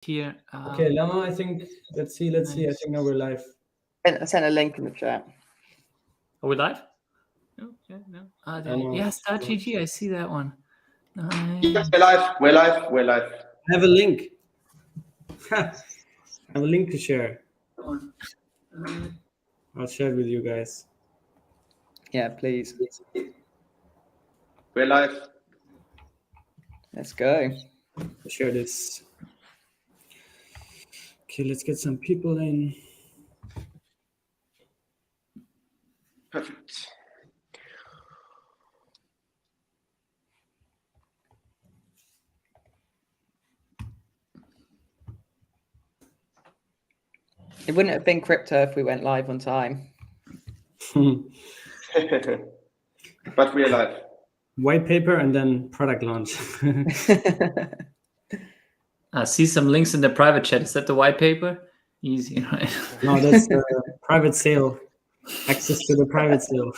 here. Okay, Lama, I think, let's see. I think now we're live. I sent a link in the chat. Are we live? No, yeah, no. Yeah, Start GG, I see that one. Nice. Yeah, we're live. I have a link. I have a link to share. I'll share it with you guys. Yeah, please. We're live. Let's go. I'll share this. Okay, let's get some people in. Perfect. It wouldn't have been crypto if we went live on time. But we're live. White paper and then product launch. I see some links in the private chat. Is that the white paper? Easy, right? No, that's the private sale. Access to the private sale.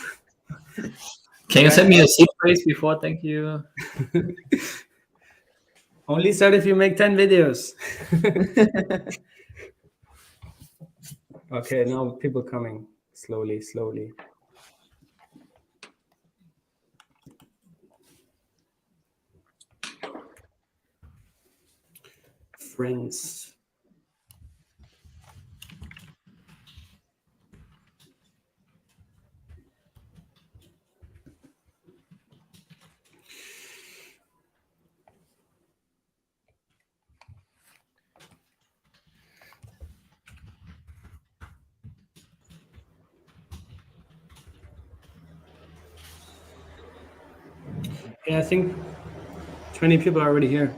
Can you send me a seed phrase before? Thank you. Only start if you make 10 videos. Okay, now people coming slowly. Friends. Yeah, I think 20 people are already here.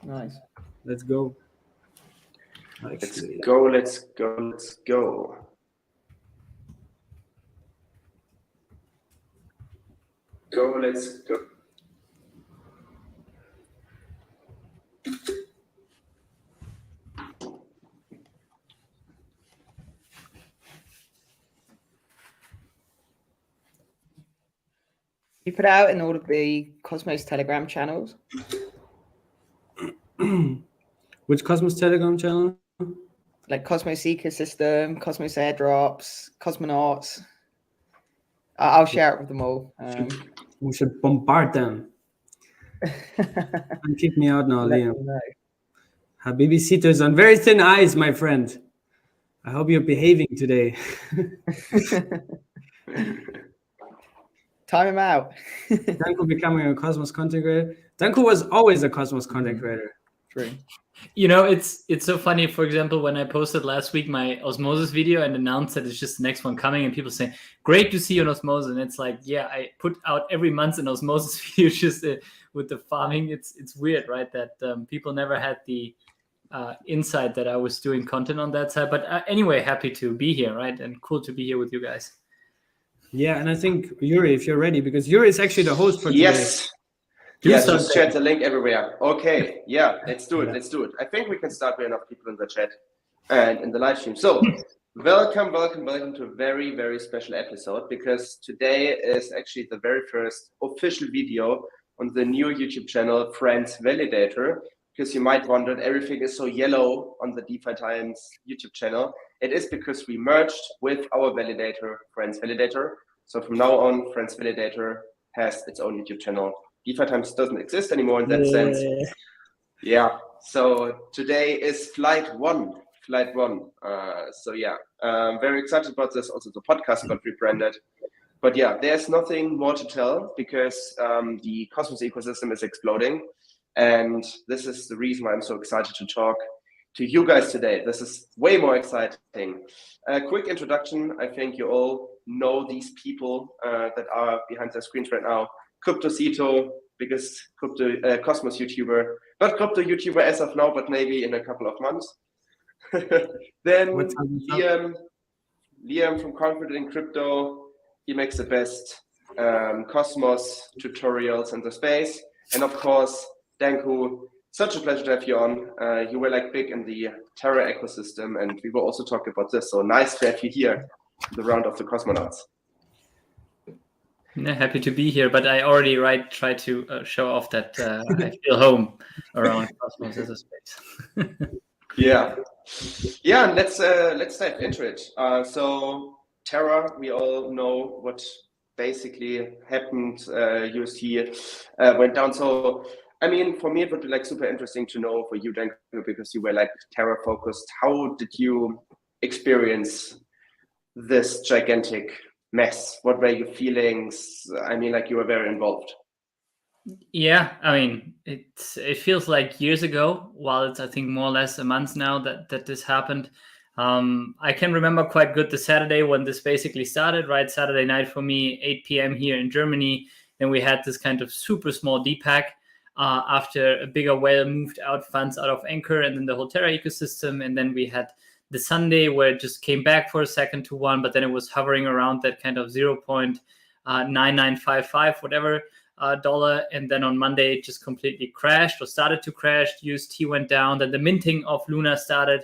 Nice. Let's go. Let's go. Let's go. You put out in all of the Cosmos Telegram channels. Which Cosmos Telegram channel? Like Cosmos Ecosystem, Cosmos Airdrops, Cosmonauts. I'll share it with them all. We should bombard them. And kick me out now, Liam. Habibi is on very thin ice, my friend. I hope you're behaving today. Time him out. Danko becoming a Cosmos content creator. Danko was always a Cosmos content creator. True. You know, it's so funny. For example, when I posted last week my Osmosis video and announced that it's just the next one coming, and people say, "Great to see you on Osmosis," and it's like, yeah, I put out every month an Osmosis video just with the farming. It's weird, right? That people never had the insight that I was doing content on that side. But anyway, happy to be here, right? And cool to be here with you guys. Yeah, and I think Yuri, if you're ready, because Yuri is actually the host for today. Yes, just share the link everywhere. Okay, yeah, let's do it. I think we can start with enough people in the chat and in the live stream. So, welcome to a very, very special episode, because today is actually the very first official video on the new YouTube channel, Friends Validator. Because you might wonder, everything is so yellow on the DeFi Times YouTube channel. It is because we merged with our validator, Friends Validator. So from now on, Friends Validator has its own YouTube channel. DeFi Times doesn't exist anymore in that sense. Yeah. So today is flight one. So yeah, very excited about this. Also, the podcast got rebranded. But yeah, there's nothing more to tell, because the Cosmos ecosystem is exploding. And this is the reason why I'm so excited to talk to you guys today. This is way more exciting. A quick introduction. I think you all know these people that are behind the screens right now. Cryptocito, biggest Cosmos YouTuber. Not crypto YouTuber as of now, but maybe in a couple of months. Then Liam from Confident in Crypto. He makes the best Cosmos tutorials in the space. And of course, Danko, such a pleasure to have you on. You were like big in the Terra ecosystem, and we will also talk about this. So nice to have you here in the round of the Cosmonauts. Yeah, happy to be here, but I already try to show off that I feel home around Cosmos as a space. Yeah, and let's dive into it. So Terra, we all know what basically happened. UST went down. So I mean, for me, it would be like super interesting to know for you, Danko, because you were like Terra focused. How did you experience this gigantic mess? What were your feelings? I mean, like you were very involved. Yeah, I mean, it feels like years ago, while it's I think more or less a month now that this happened. I can remember quite good the Saturday when this basically started, right? Saturday night for me, 8 p.m. here in Germany. Then we had this kind of super small DPAC after a bigger whale moved out funds out of Anchor and then the whole Terra ecosystem. And then we had the Sunday where it just came back for a second to 1, but then it was hovering around that kind of 0.9955, whatever. Dollar, and then on Monday it just completely crashed or started to crash. UST went down, then the minting of Luna started,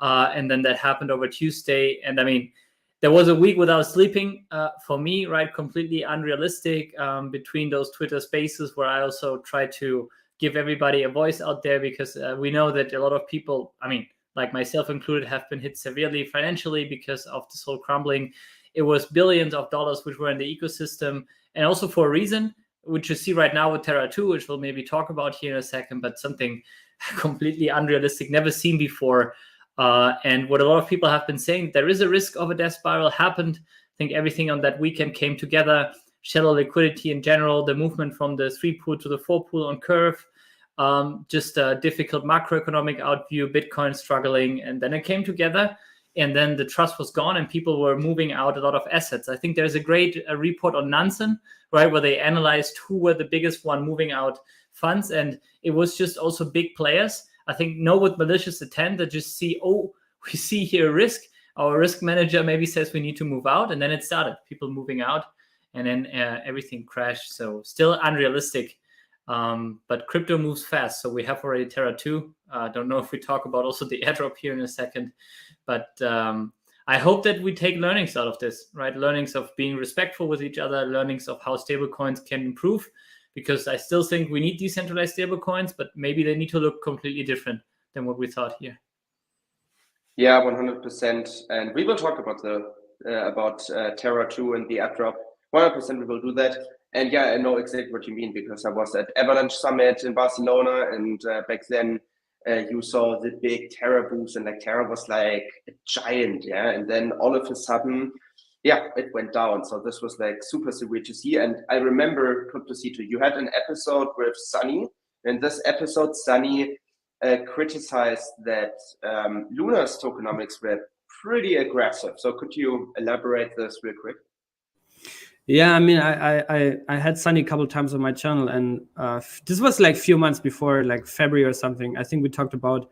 and then that happened over Tuesday. And I mean, there was a week without sleeping for me, right? Completely unrealistic between those Twitter spaces where I also try to give everybody a voice out there, because we know that a lot of people, I mean, like myself included, have been hit severely financially because of this whole crumbling. It was billions of dollars which were in the ecosystem, and also for a reason, which you see right now with Terra 2, which we'll maybe talk about here in a second, but something completely unrealistic, never seen before. And what a lot of people have been saying, there is a risk of a death spiral happened. I think everything on that weekend came together. Shallow liquidity in general, the movement from the 3 pool to the 4 pool on Curve, just a difficult macroeconomic outview, Bitcoin struggling, and then it came together. And then the trust was gone and people were moving out a lot of assets. I think there's a great report on Nansen, right, where they analyzed who were the biggest one moving out funds. And it was just also big players. I think no with malicious intent that just see, oh, we see here a risk. Our risk manager maybe says we need to move out. And then it started, people moving out. And then everything crashed. So still unrealistic. But crypto moves fast. So we have already Terra 2. Don't know if we talk about also the airdrop here in a second. But I hope that we take learnings out of this, right? Learnings of being respectful with each other, learnings of how stablecoins can improve, because I still think we need decentralized stablecoins, but maybe they need to look completely different than what we thought here. Yeah, 100%. And we will talk about Terra 2 and the airdrop. 100% we will do that. And yeah, I know exactly what you mean, because I was at Avalanche Summit in Barcelona, and back then you saw the big Terra boost, and like Terra was like a giant, yeah. And then all of a sudden, yeah, it went down. So this was like super weird to see. And I remember, Cryptocito, you had an episode with Sunny. In this episode, Sunny criticized that Luna's tokenomics were pretty aggressive. So could you elaborate this real quick? Yeah, I mean, I had Sunny a couple of times on my channel, and this was like a few months before, like February or something. I think we talked about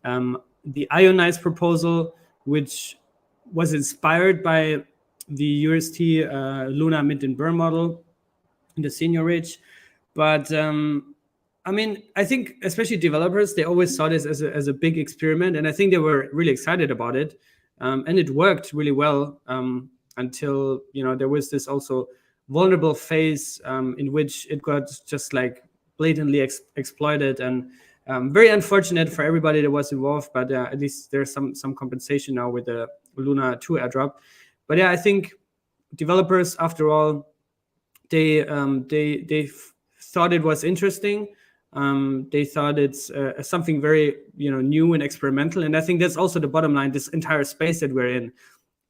the Ionize proposal, which was inspired by the UST Luna mint and burn model in the senior rich. But I mean, I think especially developers, they always saw this as a big experiment, and I think they were really excited about it, and it worked really well. Until, you know, there was this also vulnerable phase in which it got just like blatantly exploited, and very unfortunate for everybody that was involved. But at least there's some compensation now with the Luna 2 airdrop. But yeah, I think developers, after all, they thought it was interesting. They thought it's something very, you know, new and experimental. And I think that's also the bottom line. This entire space that we're in,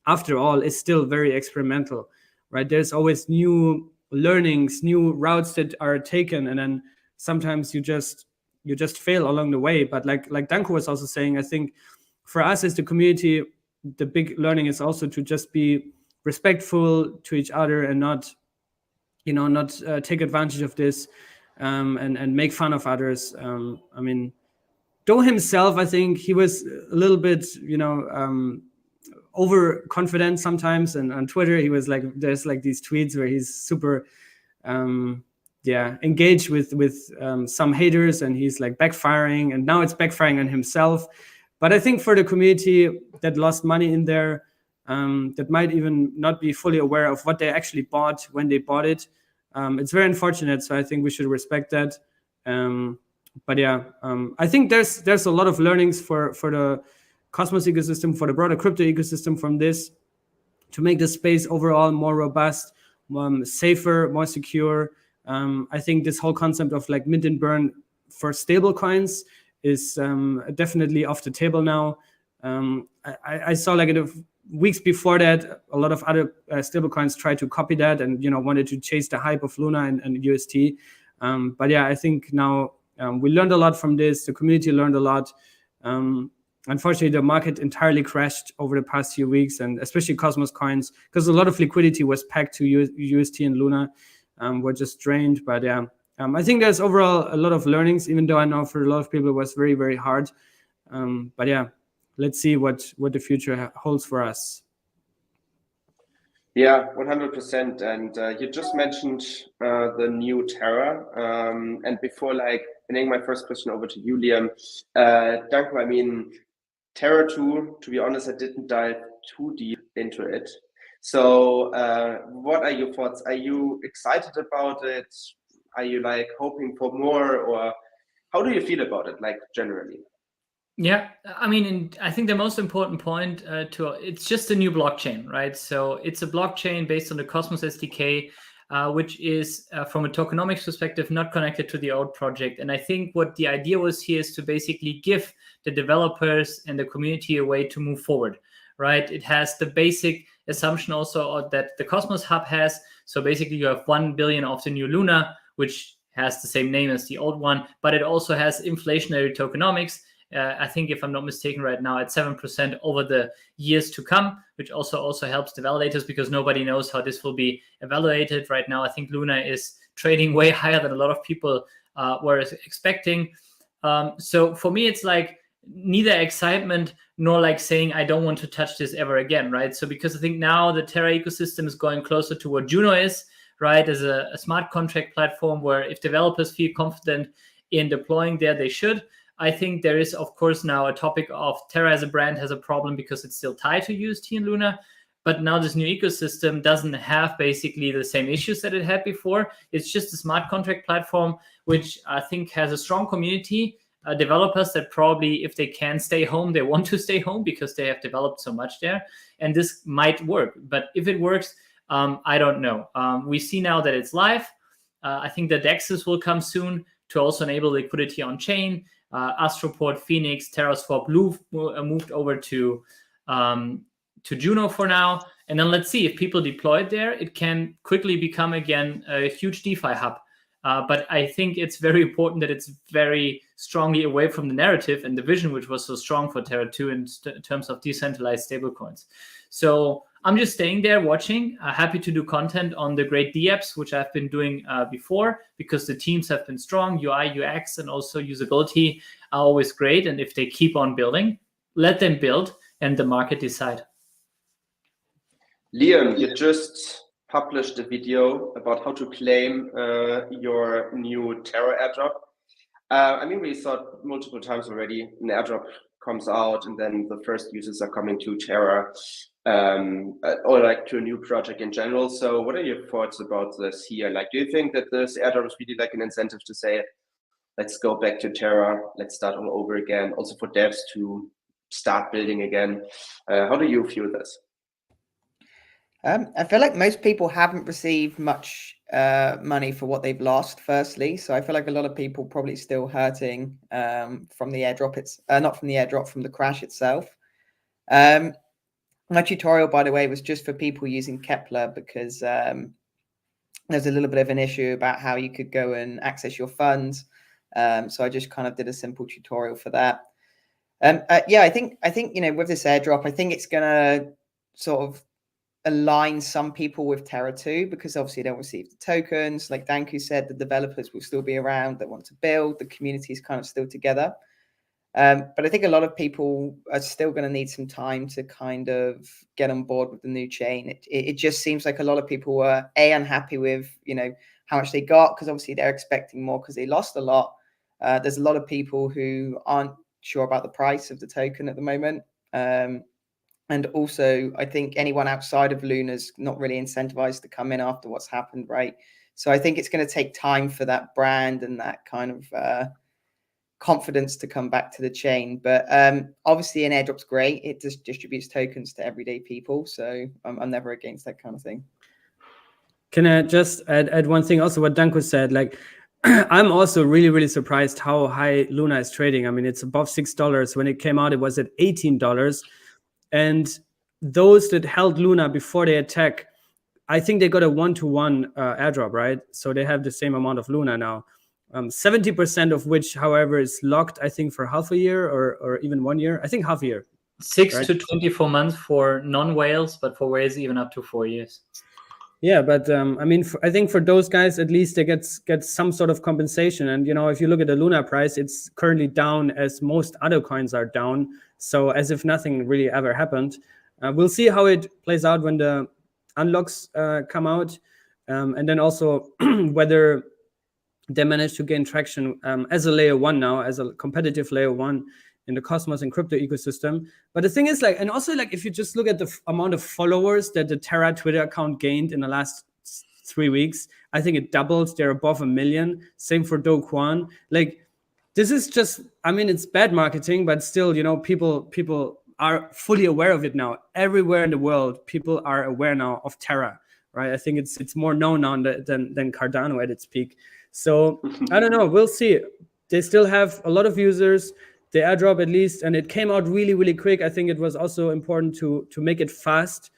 after all, is still very experimental, right? There's always new learnings, new routes that are taken, and then sometimes you just fail along the way. But like Danko was also saying, I think for us as the community, the big learning is also to just be respectful to each other and not take advantage of this and make fun of others. I mean, Do himself, I think he was a little bit, overconfident sometimes, and on Twitter he was like, there's like these tweets where he's super engaged with some haters, and he's like backfiring, and now it's backfiring on himself. But I think for the community that lost money in there, that might even not be fully aware of what they actually bought when they bought it. It's very unfortunate, so I think we should respect that. But yeah, I think there's a lot of learnings for the Cosmos ecosystem, for the broader crypto ecosystem from this, to make the space overall more robust, safer, more secure. I think this whole concept of like mint and burn for stable coins is definitely off the table now. I saw like in the weeks before that, a lot of other stable coins tried to copy that and wanted to chase the hype of Luna and UST. But yeah, I think now we learned a lot from this. The community learned a lot. Unfortunately, the market entirely crashed over the past few weeks, and especially Cosmos coins, because a lot of liquidity was packed to UST and Luna, were just drained. But yeah, I think there's overall a lot of learnings, even though I know for a lot of people it was very, very hard. But yeah, let's see what the future holds for us. Yeah, 100%. And you just mentioned the new Terra. And before handing my first question over to you, Liam, Danko, I mean, Terra 2, to be honest, I didn't dive too deep into it. So what are your thoughts? Are you excited about it? Are you hoping for more, or how do you feel about it, generally? Yeah, I mean, I think the most important point it's just a new blockchain, right? So it's a blockchain based on the Cosmos SDK, which is from a tokenomics perspective not connected to the old project. And I think what the idea was here is to basically give the developers and the community a way to move forward, right? It has the basic assumption also that the Cosmos Hub has. So basically you have 1 billion of the new Luna, which has the same name as the old one, but it also has inflationary tokenomics. I think, if I'm not mistaken, right now at 7% over the years to come, which also helps the validators, because nobody knows how this will be evaluated. Right now, I think Luna is trading way higher than a lot of people were expecting. So for me, it's neither excitement nor saying I don't want to touch this ever again, right? So because I think now the Terra ecosystem is going closer to what Juno is, right, as a smart contract platform where if developers feel confident in deploying there, they should. I think there is, of course, now a topic of Terra as a brand has a problem because it's still tied to UST and Luna. But now this new ecosystem doesn't have basically the same issues that it had before. It's just a smart contract platform, which I think has a strong community. Developers that probably, if they can stay home, they want to stay home because they have developed so much there. And this might work. But if it works, I don't know. We see now that it's live. I think the DEXs will come soon to also enable liquidity on chain. Astroport, Phoenix, TerraSwap moved over to Juno for now. And then let's see if people deploy it there. It can quickly become, again, a huge DeFi hub. But I think it's very important that it's very strongly away from the narrative and the vision, which was so strong for Terra 2 in terms of decentralized stablecoins. So I'm just staying there watching, happy to do content on the great DApps, which I've been doing before, because the teams have been strong. UI, UX, and also usability are always great. And if they keep on building, let them build and the market decide. Liam, you just published a video about how to claim your new Terra airdrop. I mean, we saw multiple times already an airdrop comes out and then the first users are coming to Terra or to a new project in general. So what are your thoughts about this here? Do you think that this airdrop is really an incentive to say, let's go back to Terra, let's start all over again, also for devs to start building again? How do you view this? I feel like most people haven't received much money for what they've lost, firstly. So I feel like a lot of people probably still hurting from the airdrop. It's not from the airdrop, from the crash itself. My tutorial, by the way, was just for people using Keplr because there's a little bit of an issue about how you could go and access your funds. So I just kind of did a simple tutorial for that. Yeah, I think with this airdrop, I think it's gonna sort of align some people with Terra 2 because obviously they don't receive the tokens. Like Danku said, the developers will still be around that want to build. The community is kind of still together. But I think a lot of people are still going to need some time to kind of get on board with the new chain. It just seems like a lot of people were unhappy with, how much they got, because obviously they're expecting more because they lost a lot. There's a lot of people who aren't sure about the price of the token at the moment. And also, I think anyone outside of Luna's not really incentivized to come in after what's happened, right? So I think it's going to take time for that brand and that kind of confidence to come back to the chain. But obviously an airdrop's great. It just distributes tokens to everyday people. So I'm never against that kind of thing. Can I just add one thing also what Danko said? Like, I'm also really, really surprised how high Luna is trading. I mean, it's above $6. When it came out, it was at $18. And those that held Luna before they attack, I think they got a 1-to-1 airdrop, right? So they have the same amount of Luna now. 70% of which, however, is locked, I think, for half a year or even 1 year. I think half a year. 6 to 24 months for non-whales, but for whales, even up to 4 years. Yeah, but I mean, I think for those guys, at least they get some sort of compensation. And, you know, if you look at the Luna price, it's currently down as most other coins are down. So as if nothing really ever happened. We'll see how it plays out when the unlocks come out. And then also whether they manage to gain traction as a layer 1 now, as a competitive layer 1 in the Cosmos and crypto ecosystem. But the thing is, like, and also, like, if you just look at the amount of followers that the Terra Twitter account gained in the last 3 weeks, I think it doubled. They're above 1 million. Same for Do Kwon. Like, this is just, I mean, it's bad marketing, but still, you know, people are fully aware of it now. Everywhere in the world, people are aware now of Terra, right? I think it's more known now than Cardano at its peak. So I don't know. We'll see. They still have a lot of users. The airdrop, at least, and it came out really, really quick. I think it was also important to make it fast.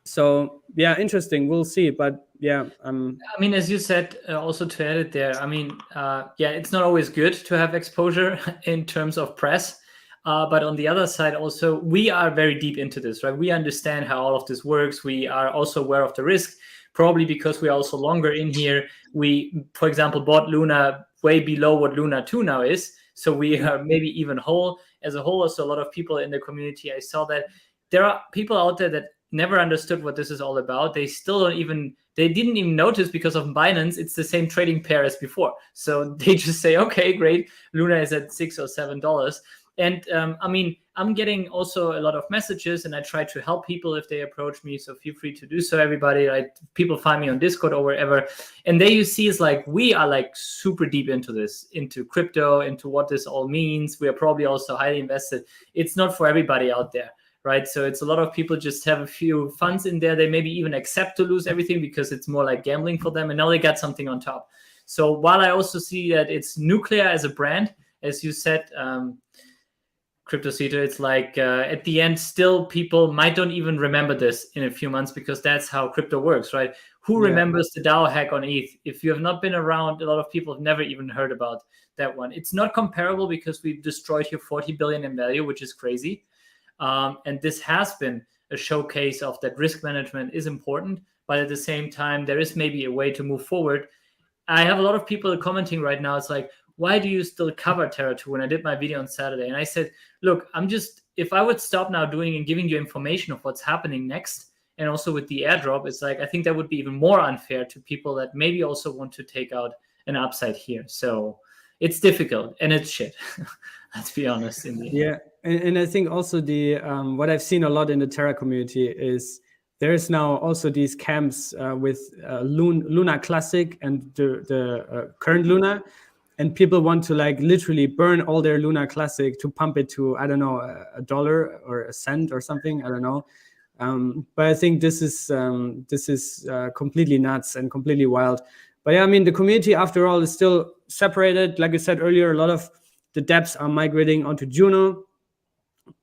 So yeah, interesting. We'll see. But yeah, I mean, as you said, also to add it there, I mean, yeah, it's not always good to have exposure in terms of press. But on the other side, also, we are very deep into this, right? We understand how all of this works. We are also aware of the risk, probably because we are also longer in here. We, for example, bought Luna way below what Luna 2 now is. So we are maybe even whole as a whole. Also, a lot of people in the community, I saw that there are people out there that never understood what this is all about. They still they didn't even notice because of Binance. It's the same trading pair as before. So they just say, okay, great. Luna is at $6 or $7. And I mean, I'm getting also a lot of messages, and I try to help people if they approach me. So feel free to do so, everybody. Right? People find me on Discord or wherever. And there you see is like, we are like super deep into this, into crypto, into what this all means. We are probably also highly invested. It's not for everybody out there, right? So it's a lot of people just have a few funds in there. They maybe even accept to lose everything because it's more like gambling for them. And now they got something on top. So while I also see that it's nuclear as a brand, as you said, CryptoCito, it's like at the end, still people might don't even remember this in a few months because that's how crypto works, right? Who remembers the DAO hack on ETH? If you have not been around, a lot of people have never even heard about that one. It's not comparable because we've destroyed here 40 billion in value, which is crazy. And this has been a showcase of that risk management is important, but at the same time, there is maybe a way to move forward. I have a lot of people commenting right now. It's like, why do you still cover Terra 2? When I did my video on Saturday, and I said, look, if I would stop now doing and giving you information of what's happening next, and also with the airdrop, it's like, I think that would be even more unfair to people that maybe also want to take out an upside here. So it's difficult and it's shit. Let's be honest. Yeah. And I think also the what I've seen a lot in the Terra community is there's now also these camps with Luna Classic and the current Luna. And people want to like literally burn all their Luna Classic to pump it to, I don't know, $1 or a cent or something. I don't know. But I think this is completely nuts and completely wild. But yeah, I mean, the community after all is still separated. Like I said earlier, a lot of the dApps are migrating onto Juno.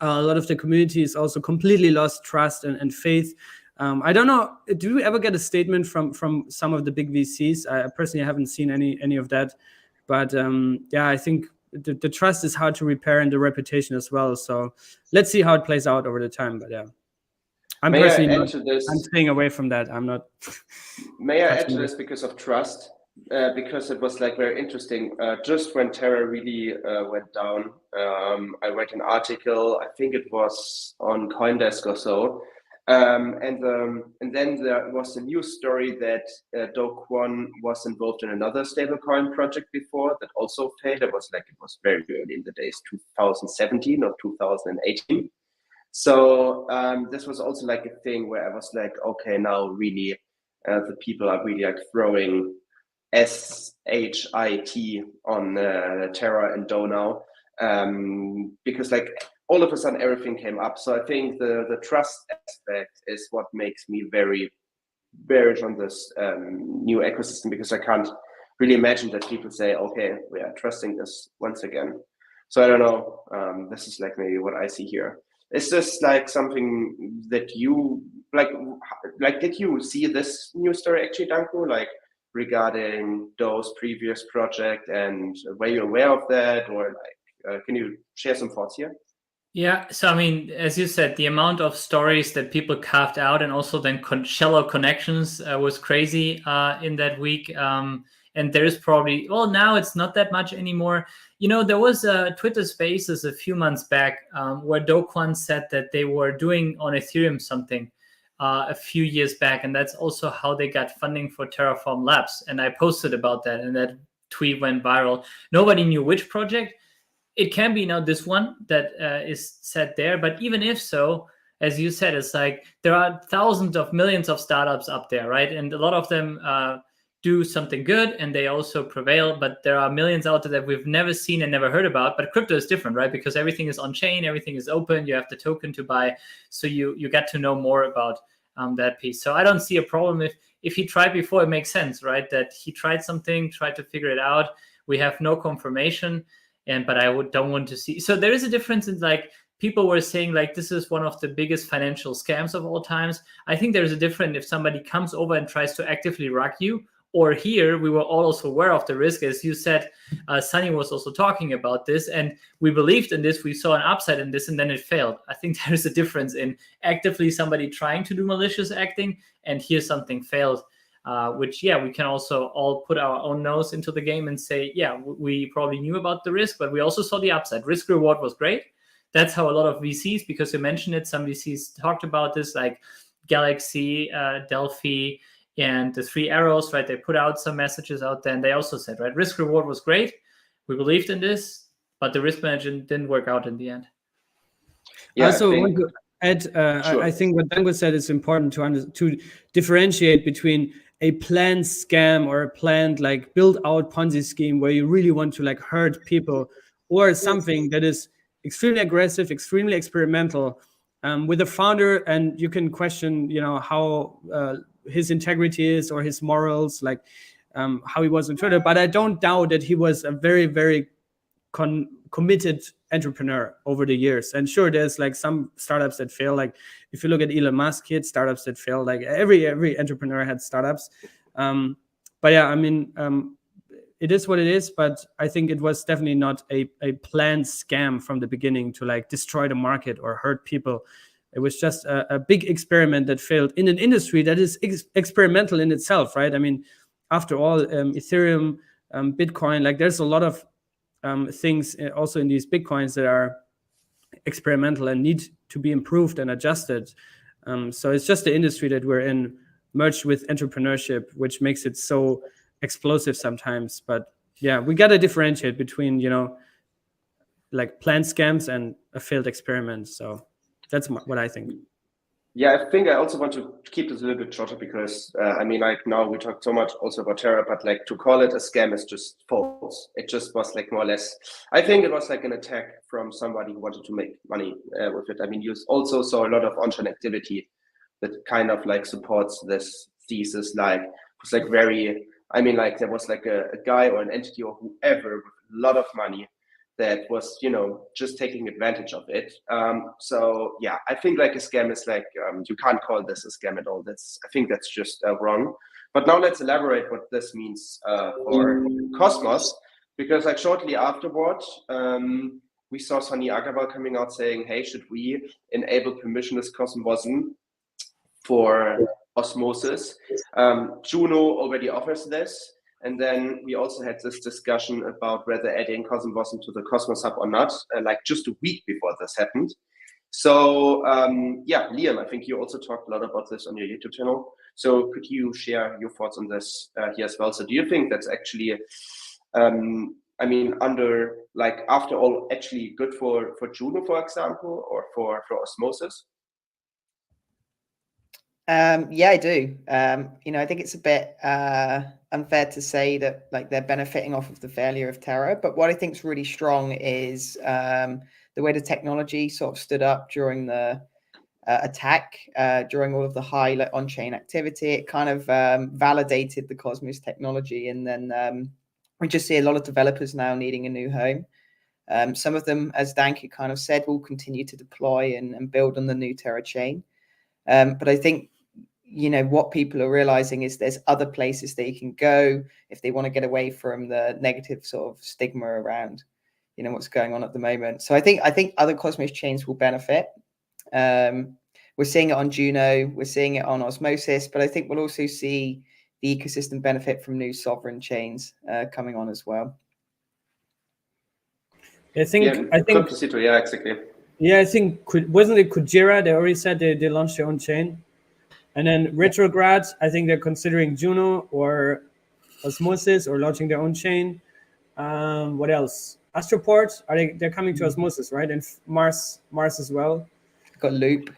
A lot of the community is also completely lost trust and faith. I don't know. Do we ever get a statement from some of the big VCs? I personally haven't seen any of that. But yeah, I think the trust is hard to repair and the reputation as well. So let's see how it plays out over the time. But yeah, I'm staying away from that. I'm not. May I add to this because of trust? Because it was like very interesting. Just when Terra really went down, I read an article. I think it was on CoinDesk or so. And then there was a news story that Do Kwon was involved in another stablecoin project before that also failed. It was very early in the days, 2017 or 2018. So this was also like a thing where I was like, okay, now really the people are really like throwing SHIT on Terra and Do now, because like all of a sudden everything came up. So I think the trust aspect is what makes me very bearish on this new ecosystem, because I can't really imagine that people say, okay, we are trusting this once again. So I don't know. This is like maybe what I see here. Is this like something that you like? Did you see this news story actually, Danko? Like regarding those previous project, and were you aware of that, or like can you share some thoughts here? Yeah, so I mean, as you said, the amount of stories that people carved out, and also then shallow connections was crazy in that week. And there is probably, well, now it's not that much anymore. You know, there was a Twitter Spaces a few months back where Do Kwon said that they were doing on Ethereum something a few years back, and that's also how they got funding for Terraform Labs. And I posted about that, and that tweet went viral. Nobody knew which project. It can be now this one that is set there, but even if so, as you said, it's like there are thousands of millions of startups up there, right? And a lot of them do something good and they also prevail, but there are millions out there that we've never seen and never heard about. But crypto is different, right? Because everything is on chain, everything is open, you have the token to buy, so you get to know more about that piece. So I don't see a problem if he tried before. It makes sense, right? That he tried something, tried to figure it out. We have no confirmation. But I don't want to see. So there is a difference in, like, people were saying like this is one of the biggest financial scams of all times. I think there's a difference if somebody comes over and tries to actively rug you, or here we were all also aware of the risk, as you said. Sunny was also talking about this, and we believed in this. We saw an upside in this, and then it failed. I think there is a difference in actively somebody trying to do malicious acting, and here something failed. Which, yeah, we can also all put our own nose into the game and say, yeah, we probably knew about the risk, but we also saw the upside. Risk reward was great. That's how a lot of VCs, because you mentioned it, some VCs talked about this, like Galaxy, Delphi, and the Three Arrows, right? They put out some messages out there, and they also said, right, risk reward was great. We believed in this, but the risk management didn't work out in the end. Yeah, also, sure. I think what Danko said is important to differentiate between a planned scam or a planned like build out Ponzi scheme where you really want to like hurt people, or something that is extremely aggressive, extremely experimental with the founder, and you can question, you know, how his integrity is or his morals, like how he was on Twitter. But I don't doubt that he was a very, very committed entrepreneur over the years. And sure, there's like some startups that fail. Like if you look at Elon Musk, he had startups that fail. Like every entrepreneur had startups. But yeah, I mean, it is what it is. But I think it was definitely not a planned scam from the beginning to like destroy the market or hurt people. It was just a big experiment that failed in an industry that is experimental in itself, right? I mean, after all, Ethereum, Bitcoin, like there's a lot of things also in these Bitcoins that are experimental and need to be improved and adjusted. So it's just the industry that we're in merged with entrepreneurship, which makes it so explosive sometimes. But yeah, we got to differentiate between, you know, like planned scams and a failed experiment. So that's what I think. Yeah, I think I also want to keep this a little bit shorter because, I mean, like now we talked so much also about Terra, but like to call it a scam is just false. It just was like more or less, I think it was like an attack from somebody who wanted to make money with it. I mean, you also saw a lot of on-chain activity that kind of like supports this thesis. Like it was like very, I mean, like there was like a guy or an entity or whoever with a lot of money that was, you know, just taking advantage of it. So yeah, I think like a scam is like, you can't call this a scam at all. I think that's just wrong. But now let's elaborate what this means for Cosmos, because like shortly afterward, we saw Sunny Aggarwal coming out saying, hey, should we enable permissionless CosmWasm for Osmosis? Juno already offers this. And then we also had this discussion about whether adding CosmWasm to the Cosmos Hub or not, like just a week before this happened. So yeah, Liam, I think you also talked a lot about this on your YouTube channel. So could you share your thoughts on this here as well? So do you think that's actually I mean, under like after all, actually good for Juno, for example, or for Osmosis? Yeah, I do. I think it's a bit unfair to say that like they're benefiting off of the failure of Terra, but what I think is really strong is the way the technology sort of stood up during the attack, during all of the high on-chain activity. It kind of validated the Cosmos technology, and then we just see a lot of developers now needing a new home. Some of them, as Danke kind of said, will continue to deploy and build on the new Terra chain. But I think what people are realizing is there's other places they can go if they want to get away from the negative sort of stigma around what's going on at the moment. So I think other Cosmos chains will benefit. We're seeing it on Juno, we're seeing it on Osmosis, but I think we'll also see the ecosystem benefit from new sovereign chains coming on as well. I think yeah, exactly. Yeah, I think wasn't it Kujira? They already said they launched their own chain. And then Retrograde, I think they're considering Juno or Osmosis or launching their own chain. What else? Astroport, they're coming to Osmosis, right? And Mars as well. Got Loop.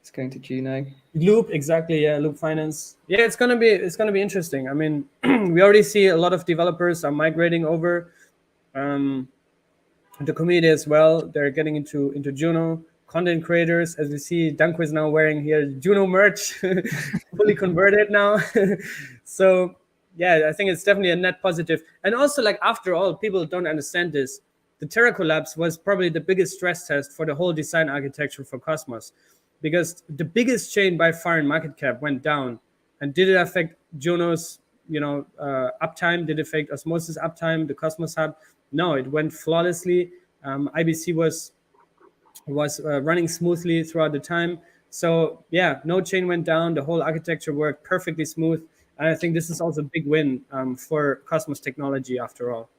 It's going to Juno. Loop, exactly. Yeah, Loop Finance. Yeah, it's gonna be interesting. I mean, we already see a lot of developers are migrating over. The community as well. They're getting into Juno. Content creators, as we see, Danko is now wearing here Juno merch, fully converted now. So yeah, I think it's definitely a net positive. And also, like, after all, people don't understand this. The Terra collapse was probably the biggest stress test for the whole design architecture for Cosmos, because the biggest chain by far in market cap went down. And did it affect Juno's uptime? Did it affect Osmosis uptime, the Cosmos Hub? No, it went flawlessly. IBC was running smoothly throughout the time. So yeah, no chain went down. The whole architecture worked perfectly smooth. And I think this is also a big win for Cosmos technology after all.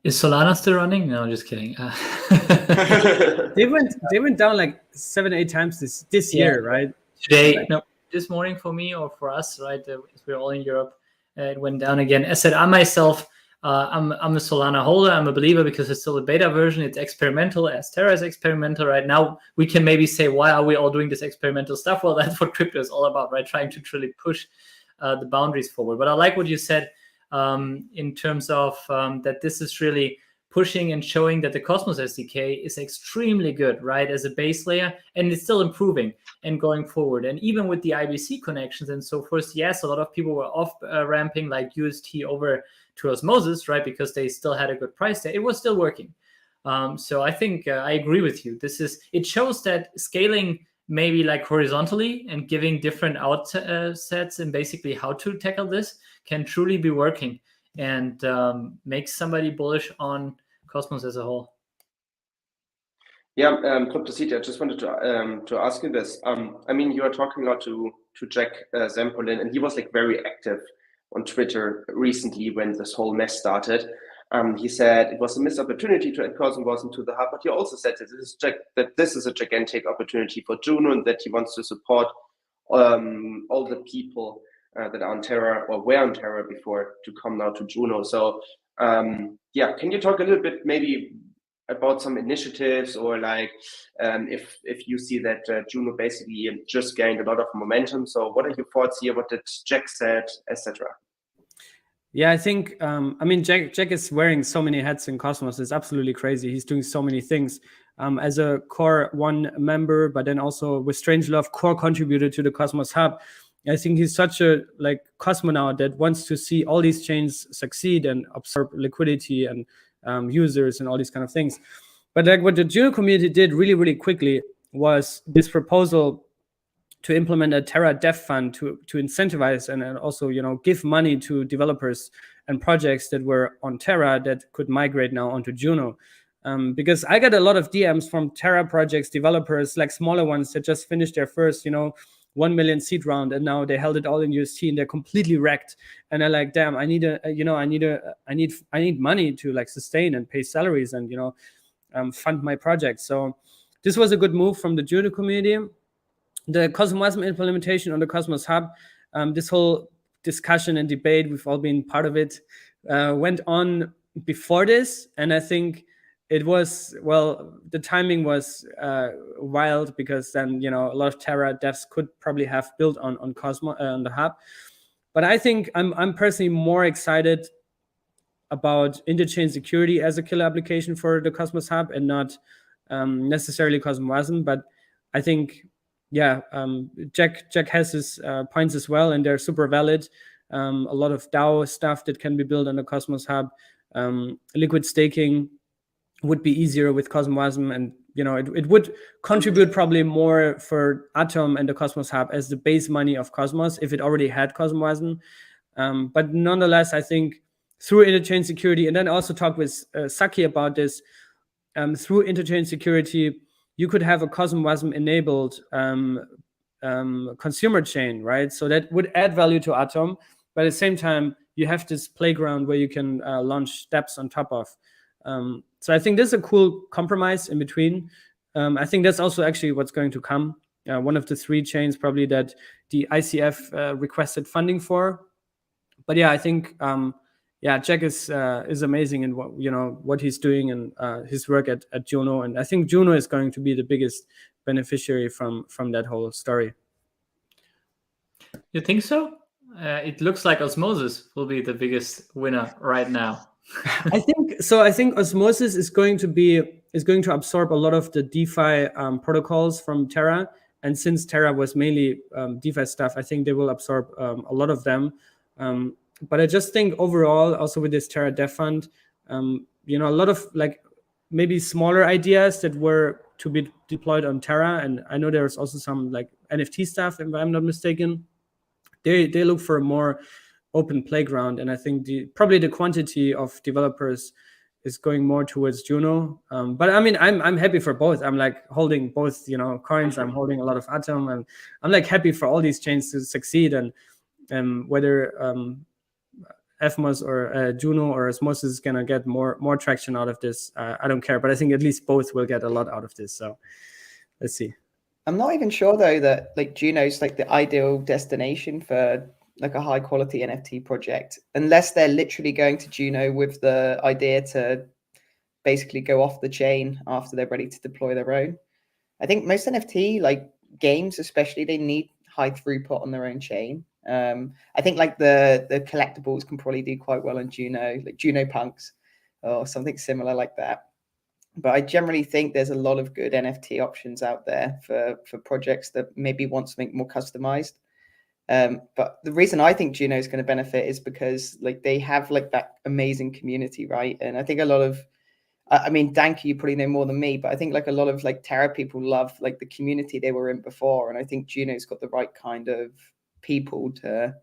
Is Solana still running? No, just kidding. They went down like 7-8 times this year, right? Today, no, this morning for me or for us, right? We're all in Europe. It went down again. As said, I myself, I'm a Solana holder. I'm a believer because it's still a beta version. It's experimental, as Terra is experimental right now. We can maybe say, why are we all doing this experimental stuff? Well, that's what crypto is all about, right? Trying to truly push the boundaries forward. But I like what you said in terms of that this is really pushing and showing that the Cosmos SDK is extremely good, right, as a base layer, and it's still improving and going forward. And even with the IBC connections and so forth, yes, a lot of people were off ramping like UST over to Osmosis, right, because they still had a good price there. It was still working. So I think I agree with you. It shows that scaling maybe like horizontally and giving different outsets and basically how to tackle this can truly be working and make somebody bullish on Cosmos as a whole. Yeah, Cryptocity, I just wanted to ask you this. I mean, you are talking a lot to Jack Zampolin, and he was like very active on Twitter recently when this whole mess started. He said it was a missed opportunity to add Cosmos into the hub, but he also said that this is a gigantic opportunity for Juno and that he wants to support all the people that are on Terra or were on Terra before to come now to Juno. So yeah, can you talk a little bit maybe about some initiatives or like if you see that Juno basically just gained a lot of momentum? So what are your thoughts here? What did Jack said, etc.? Yeah, I think, I mean, Jack is wearing so many hats in Cosmos. It's absolutely crazy. He's doing so many things as a Core 1 member, but then also with Strangelove, core contributor to the Cosmos Hub. I think he's such a like cosmonaut that wants to see all these chains succeed and absorb liquidity and users and all these kind of things. But like what the Juno community did really, really quickly was this proposal to implement a Terra Dev Fund to incentivize and also, give money to developers and projects that were on Terra that could migrate now onto Juno. Because I got a lot of DMs from Terra projects, developers, like smaller ones that just finished their first, 1 million seed round, and now they held it all in UST and they're completely wrecked. And they're like, damn, I need money to like sustain and pay salaries and, fund my project. So this was a good move from the Juno community. The Cosmos implementation on the Cosmos Hub, this whole discussion and debate, we've all been part of it, went on before this. And I think it was, well, the timing was wild, because then, you know, a lot of Terra devs could probably have built on Cosmos, on the hub. But I think I'm personally more excited about interchain security as a killer application for the Cosmos hub, and not necessarily Cosmos WASM. But I think, yeah, Jack has his points as well, and they're super valid. A lot of DAO stuff that can be built on the Cosmos hub. Liquid staking would be easier with Cosmos WASM, and you know, it would contribute probably more for Atom and the Cosmos hub as the base money of Cosmos if it already had Cosmos WASM. But nonetheless, I think through interchain security, and then also talk with Saki about this, through interchain security, you could have a Cosmos WASM enabled consumer chain, right? So that would add value to Atom, but at the same time, you have this playground where you can launch dApps on top of. So I think this is a cool compromise in between. I think that's also actually what's going to come. One of the 3 chains probably that the ICF requested funding for. But yeah, I think Jack is amazing in what he's doing, and his work at Juno. And I think Juno is going to be the biggest beneficiary from that whole story. You think so? It looks like Osmosis will be the biggest winner right now. I think so. I think Osmosis is going to absorb a lot of the DeFi protocols from Terra, and since Terra was mainly DeFi stuff, I think they will absorb a lot of them. But I just think overall, also with this Terra Dev Fund, a lot of like maybe smaller ideas that were to be deployed on Terra, and I know there's also some like NFT stuff, if I'm not mistaken. They look for a more open playground, and I think probably the quantity of developers is going more towards Juno. But I mean, I'm happy for both. I'm like holding both, coins. I'm holding a lot of Atom, and I'm like happy for all these chains to succeed. And whether Evmos or Juno or Osmosis is gonna get more traction out of this, I don't care. But I think at least both will get a lot out of this. So let's see. I'm not even sure though that like Juno's like the ideal destination for like a high quality NFT project, unless they're literally going to Juno with the idea to basically go off the chain after they're ready to deploy their own. I think most NFT like games, especially, they need high throughput on their own chain. I think like the collectibles can probably do quite well on Juno, like Juno Punks or something similar like that. But I generally think there's a lot of good NFT options out there for projects that maybe want something more customized. But the reason I think Juno is going to benefit is because like they have like that amazing community, right? And I think a lot of, I mean, Danke, you probably know more than me, but I think like a lot of like Terra people love like the community they were in before. And I think Juno's got the right kind of people to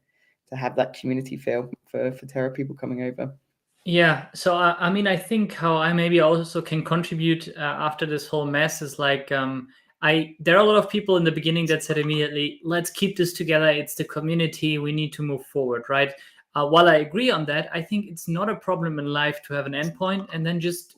have that community feel for Terra people coming over. Yeah, so I mean, I think how I maybe also can contribute after this whole mess is like there are a lot of people in the beginning that said immediately, let's keep this together. It's the community. We need to move forward, right? While I agree on that, I think it's not a problem in life to have an endpoint and then just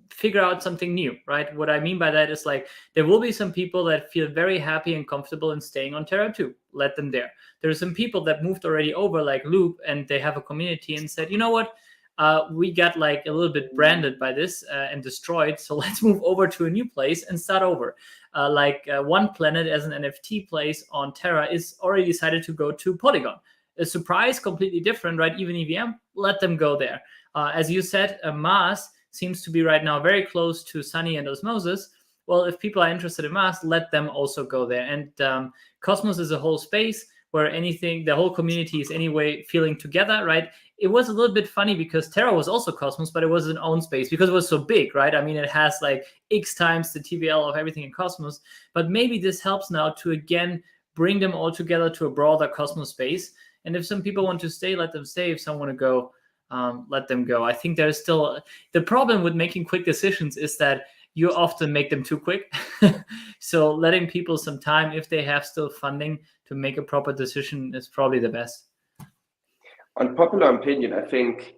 figure out something new, right? What I mean by that is like there will be some people that feel very happy and comfortable in staying on Terra too. Let them there. There are some people that moved already over like Loop, and they have a community and said, you know what? We got like a little bit branded by this and destroyed. So let's move over to a new place and start over. One Planet as an NFT place on Terra is already decided to go to Polygon. A surprise, completely different, right? Even EVM, let them go there. As you said, Mars seems to be right now very close to Sunny and Osmosis. Well, if people are interested in Mars, let them also go there. And Cosmos is a whole space where the whole community is anyway feeling together, right? It was a little bit funny because Terra was also Cosmos, but it was its own space because it was so big, right? I mean, it has like X times the TVL of everything in Cosmos, but maybe this helps now to, again, bring them all together to a broader Cosmos space. And if some people want to stay, let them stay. If some want to go, let them go. I think there's still, the problem with making quick decisions is that you often make them too quick. So letting people some time, if they have still funding to make a proper decision, is probably the best. On popular opinion, I think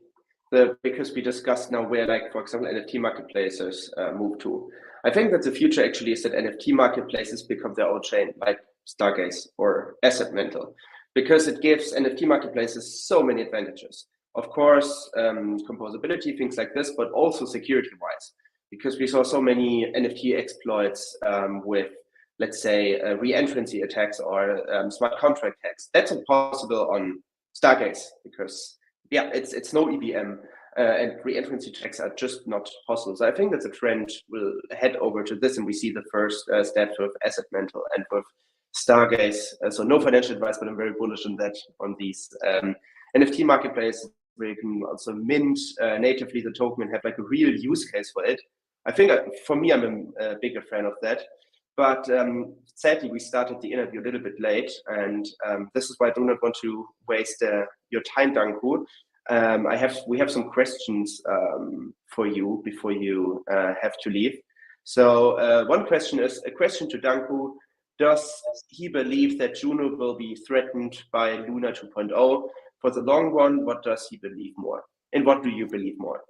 because we discussed now where, like, for example, NFT marketplaces move to, I think that the future actually is that NFT marketplaces become their own chain, like Stargaze or Asset Mental. because it gives NFT marketplaces so many advantages. Of course, composability, things like this, but also security-wise, because we saw so many NFT exploits with, let's say, re-entrancy attacks or smart contract hacks. That's impossible on Stargaze because, yeah, it's no EVM, and re-entrancy attacks are just not possible. So I think that's a trend. We'll head over to this, and we see the first steps with Asset Mental and with Stargaze. So no financial advice, but I'm very bullish on that, on these NFT marketplaces where you can also mint natively the token and have like a real use case for it. I think for me, I'm a bigger fan of that. But sadly, we started the interview a little bit late, and this is why I do not want to waste your time, Danku. We have some questions for you before you have to leave. So one question is a question to Danku. Does he believe that Juno will be threatened by Luna 2.0 for the long run? What does he believe more? And what do you believe more?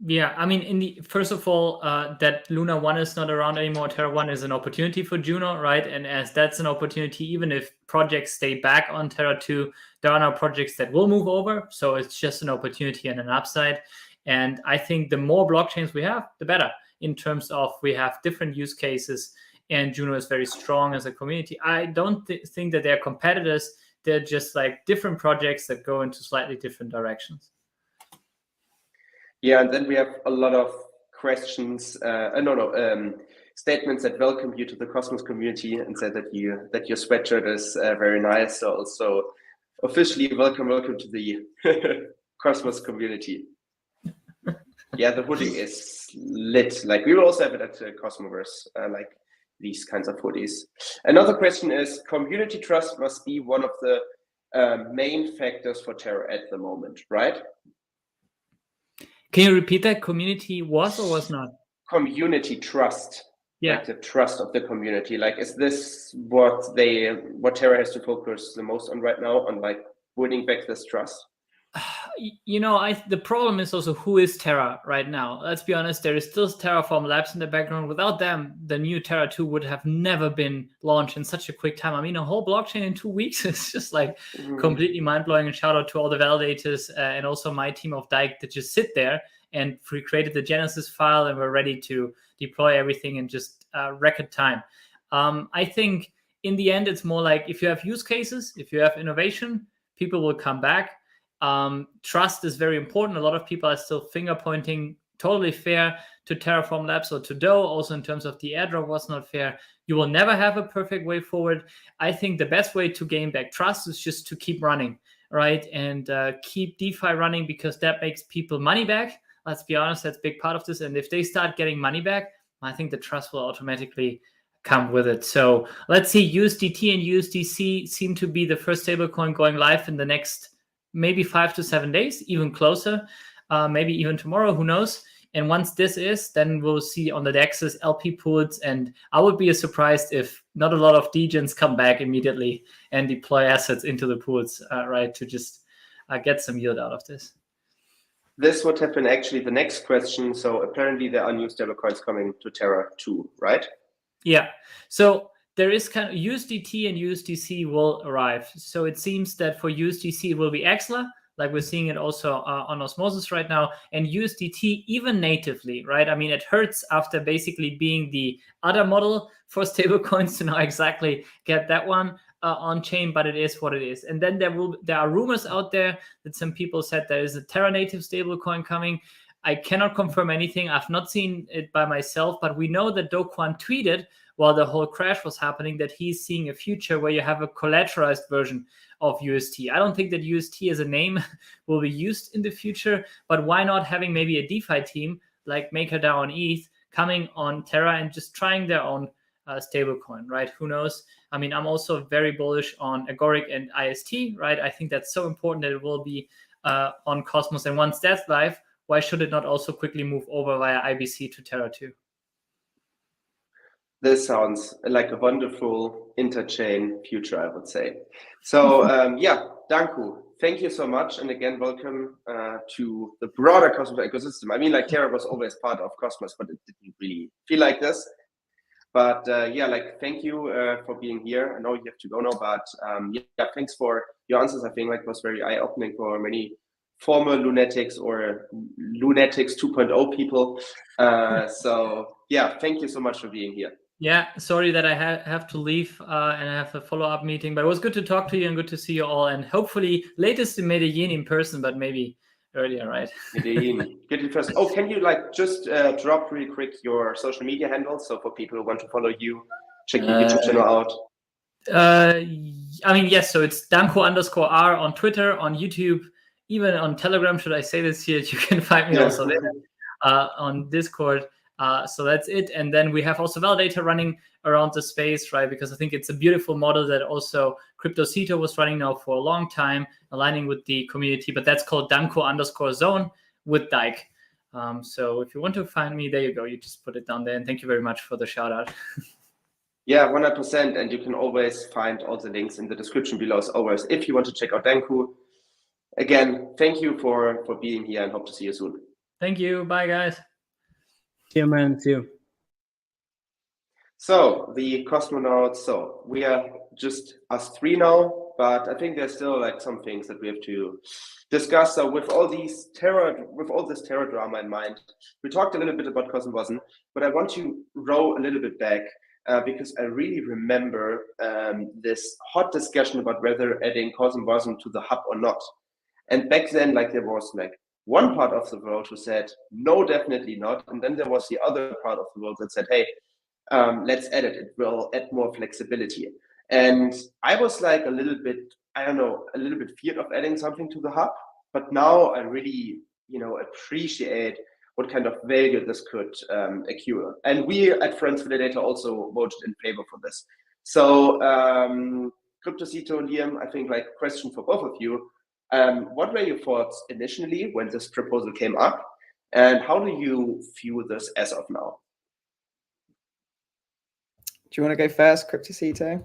Yeah, I mean, first of all, that Luna 1 is not around anymore, Terra 1 is an opportunity for Juno, right? And as that's an opportunity, even if projects stay back on Terra 2, there are now projects that will move over. So it's just an opportunity and an upside. And I think the more blockchains we have, the better, in terms of we have different use cases, and Juno is very strong as a community. I don't think that they're competitors. They're just like different projects that go into slightly different directions. Yeah, and then we have a lot of questions, statements that welcome you to the Cosmos community and said that your sweatshirt is very nice. So also officially welcome to the Cosmos community. Yeah, the hoodie is lit. Like we will also have it at Cosmoverse, like these kinds of hoodies. Another question is, community trust must be one of the main factors for Terra at the moment, right? Can you repeat that? Community was or was not? Community trust. Yeah. Like the trust of the community. Like, is this what Terra has to focus the most on right now, on like winning back this trust? You know, the problem is also who is Terra right now. Let's be honest, there is still Terraform Labs in the background. Without them, the new Terra 2 would have never been launched in such a quick time. I mean, a whole blockchain in 2 weeks is just like completely mind-blowing. And shout out to all the validators and also my team of Dike that just sit there and created the Genesis file and we're ready to deploy everything in just record time. I think in the end, it's more like if you have use cases, if you have innovation, people will come back. Trust is very important. A lot of people are still finger pointing, totally fair, to Terraform Labs or to DOE. Also in terms of the airdrop was not fair. You will never have a perfect way forward. I think the best way to gain back trust is just to keep running, right? And keep DeFi running, because that makes people money back. Let's be honest, that's a big part of this. And if they start getting money back, I think the trust will automatically come with it. So let's see, USDT and USDC seem to be the first stablecoin going live in the next maybe 5 to 7 days, even closer, maybe even tomorrow, who knows? And once this is, then we'll see on the DEXs LP pools. And I would be surprised if not a lot of degens come back immediately and deploy assets into the pools, right, to just get some yield out of this. This would have been actually the next question. So apparently there are new stablecoins coming to Terra too, right? Yeah. So there is kind of USDT and USDC will arrive. So it seems that for USDC, it will be Axelar, like we're seeing it also on Osmosis right now, and USDT even natively, right? I mean, it hurts after basically being the other model for stablecoins to now exactly get that one on chain, but it is what it is. And then there are rumors out there that some people said there is a Terra native stablecoin coming. I cannot confirm anything. I've not seen it by myself, but we know that Do Kwon tweeted while the whole crash was happening that he's seeing a future where you have a collateralized version of UST. I don't think that UST as a name will be used in the future, but why not having maybe a DeFi team like MakerDAO on ETH coming on Terra and just trying their own stablecoin, right? Who knows? I mean, I'm also very bullish on Agoric and IST, right? I think that's so important that it will be on Cosmos. And once that's live, why should it not also quickly move over via IBC to Terra too? This sounds like a wonderful interchain future, I would say. So yeah, Danku, thank you so much. And again, welcome to the broader Cosmos ecosystem. I mean, like Terra was always part of Cosmos, but it didn't really feel like this. But yeah, like thank you for being here. I know you have to go now, but yeah, thanks for your answers. I think like it was very eye-opening for many former lunatics or lunatics 2.0 people. So yeah, thank you so much for being here. Yeah, sorry that I have to leave and I have a follow-up meeting, but it was good to talk to you and good to see you all. And hopefully latest in Medellin in person, but maybe earlier, right? Medellin. Get it first. Oh, can you like just drop really quick your social media handles, so for people who want to follow you, check your YouTube channel out? I mean, yes, so it's Danko_R on Twitter, on YouTube, even on Telegram. Should I say this here? You can find me also there on Discord. So that's it. And then we have also Validator running around the space, right? Because I think it's a beautiful model that also CryptoCito was running now for a long time, aligning with the community, but that's called Danko_Zone with Dike. So if you want to find me, there you go. You just put it down there. And thank you very much for the shout out. Yeah, 100%. And you can always find all the links in the description below as always. If you want to check out Danko, again, thank you for being here and hope to see you soon. Thank you. Bye, guys. See you, man. See you. So the cosmonauts. So we are just us three now, but I think there's still like some things that we have to discuss. So with all this terror drama in mind, we talked a little bit about CosmWasm, but I want to roll a little bit back because I really remember this hot discussion about whether adding CosmWasm to the hub or not. And back then, like there was like one part of the world who said, no, definitely not. And then there was the other part of the world that said, hey, let's add it. It will add more flexibility. And I was like a little bit feared of adding something to the hub. But now I really, appreciate what kind of value this could accrue. And we at Friends Validator also voted in favor for this. So CryptoCito, Liam, I think like question for both of you. What were your thoughts initially when this proposal came up, and how do you view this as of now? Do you want to go first, CryptoCito?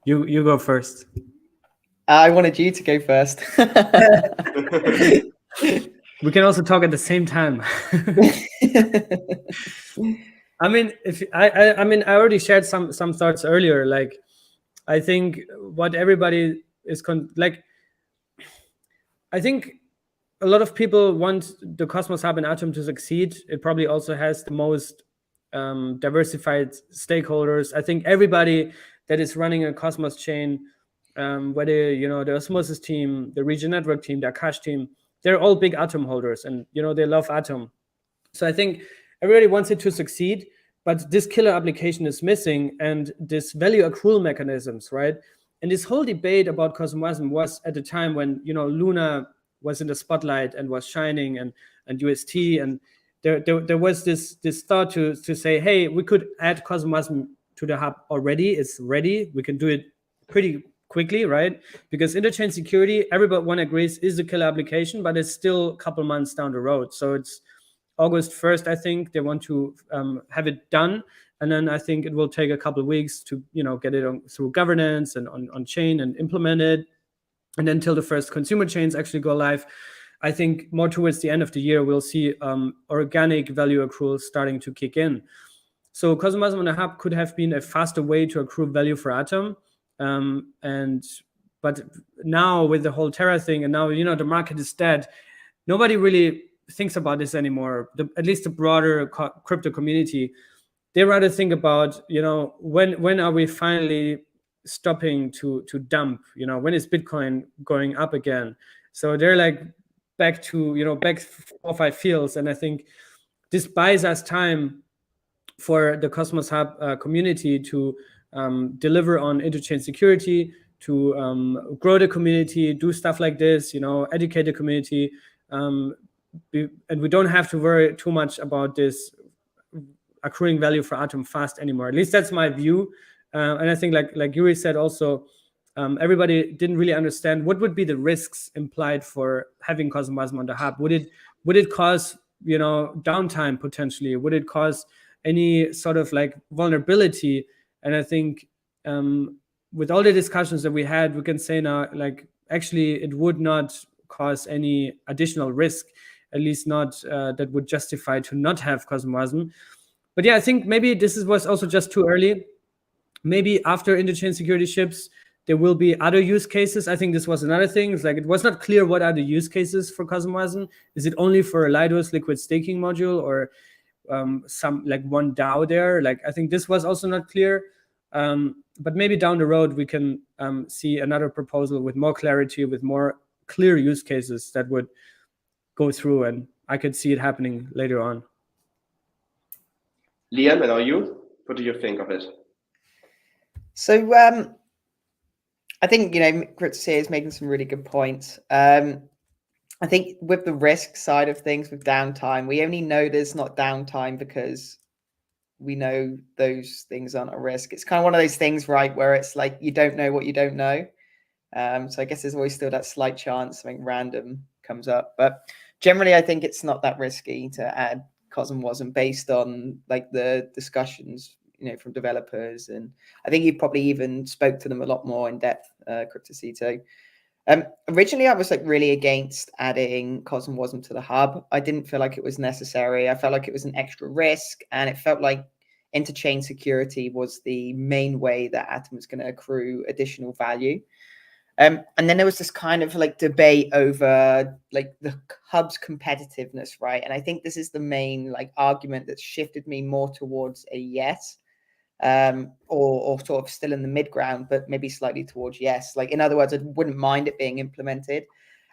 You go first. I wanted you to go first. We can also talk at the same time. I mean, I already shared some thoughts earlier. Like, I think what everybody is I think a lot of people want the Cosmos Hub and Atom to succeed. It probably also has the most diversified stakeholders. I think everybody that is running a Cosmos chain, whether the Osmosis team, the Region Network team, the Akash team, they're all big Atom holders, and they love Atom. So I think everybody wants it to succeed. But this killer application is missing, and this value accrual mechanisms, right? And this whole debate about CosmWasm was at the time when Luna was in the spotlight and was shining, and UST, and there was this thought to say, hey, we could add CosmWasm to the hub already. It's ready. We can do it pretty quickly, right? Because interchain security, everyone agrees, is a killer application, but it's still a couple months down the road. So it's August 1st, I think they want to have it done, and then I think it will take a couple of weeks to get it through governance and on chain and implement it, and then until the first consumer chains actually go live. I think more towards the end of the year we'll see organic value accruals starting to kick in. So CosmWasm on the hub could have been a faster way to accrue value for Atom, but now with the whole Terra thing, and now the market is dead, nobody really thinks about this anymore. At least the broader crypto community, they rather think about when are we finally stopping to dump? When is Bitcoin going up again? So they're like back to back 4 or 5 fields, and I think this buys us time for the Cosmos Hub community to deliver on interchain security, to grow the community, do stuff like this, educate the community. And we don't have to worry too much about this accruing value for Atom fast anymore. At least that's my view. And I think like Yuri said also, everybody didn't really understand what would be the risks implied for having CosmWasm on the hub. Would it cause downtime potentially? Would it cause any sort of like vulnerability? And I think with all the discussions that we had, we can say now, like, actually it would not cause any additional risk, at least not that would justify to not have CosmWasm. But yeah, I think maybe was also just too early. Maybe after interchain security ships, there will be other use cases. I think this was another thing. It's like it was not clear what are the use cases for CosmWasm. Is it only for a Lidos liquid staking module, or some like one DAO there? Like I think this was also not clear. But maybe down the road we can see another proposal with more clarity, with more clear use cases that would go through, and I could see it happening later on. Liam, and are you? What do you think of it? So I think, Cryptos here is making some really good points. I think with the risk side of things, with downtime, we only know there's not downtime because we know those things aren't a risk. It's kind of one of those things, right, where it's like you don't know what you don't know. So I guess there's always still that slight chance something random comes up. But generally, I think it's not that risky to add CosmWasm based on like the discussions, from developers. And I think you probably even spoke to them a lot more in depth, Cryptocito. Originally, I was like really against adding CosmWasm to the hub. I didn't feel like it was necessary. I felt like it was an extra risk, and it felt like interchain security was the main way that Atom was going to accrue additional value. And then there was this kind of like debate over like the hub's competitiveness, right? And I think this is the main like argument that shifted me more towards a yes. Or sort of still in the mid ground, but maybe slightly towards yes. Like, in other words, I wouldn't mind it being implemented.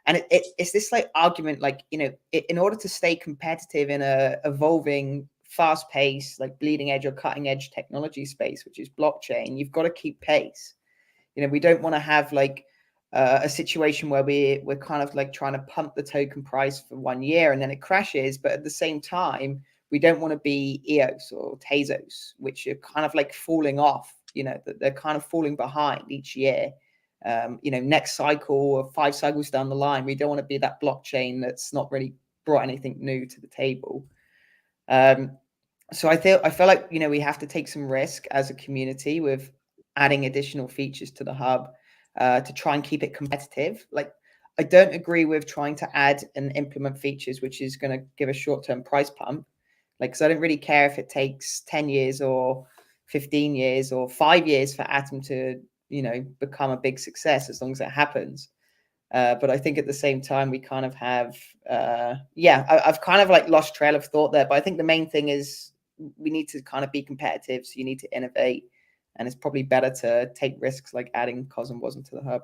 And it's this like argument, like, in order to stay competitive in a evolving, fast paced, like bleeding edge or cutting edge technology space, which is blockchain, you've got to keep pace. We don't want to have like a situation where we're kind of like trying to pump the token price for 1 year and then it crashes. But at the same time, we don't want to be EOS or Tezos, which are kind of like falling off, they're kind of falling behind each year. Next cycle or 5 cycles down the line, we don't want to be that blockchain that's not really brought anything new to the table. So I feel like, we have to take some risk as a community with adding additional features to the hub to try and keep it competitive. Like, I don't agree with trying to add and implement features which is going to give a short-term price pump. Like, because I don't really care if it takes 10 years or 15 years or 5 years for Atom to, become a big success, as long as it happens. But I think at the same time, we kind of have, I've kind of like lost trail of thought there. But I think the main thing is we need to kind of be competitive. So you need to innovate. And it's probably better to take risks like adding CosmWasm to the hub.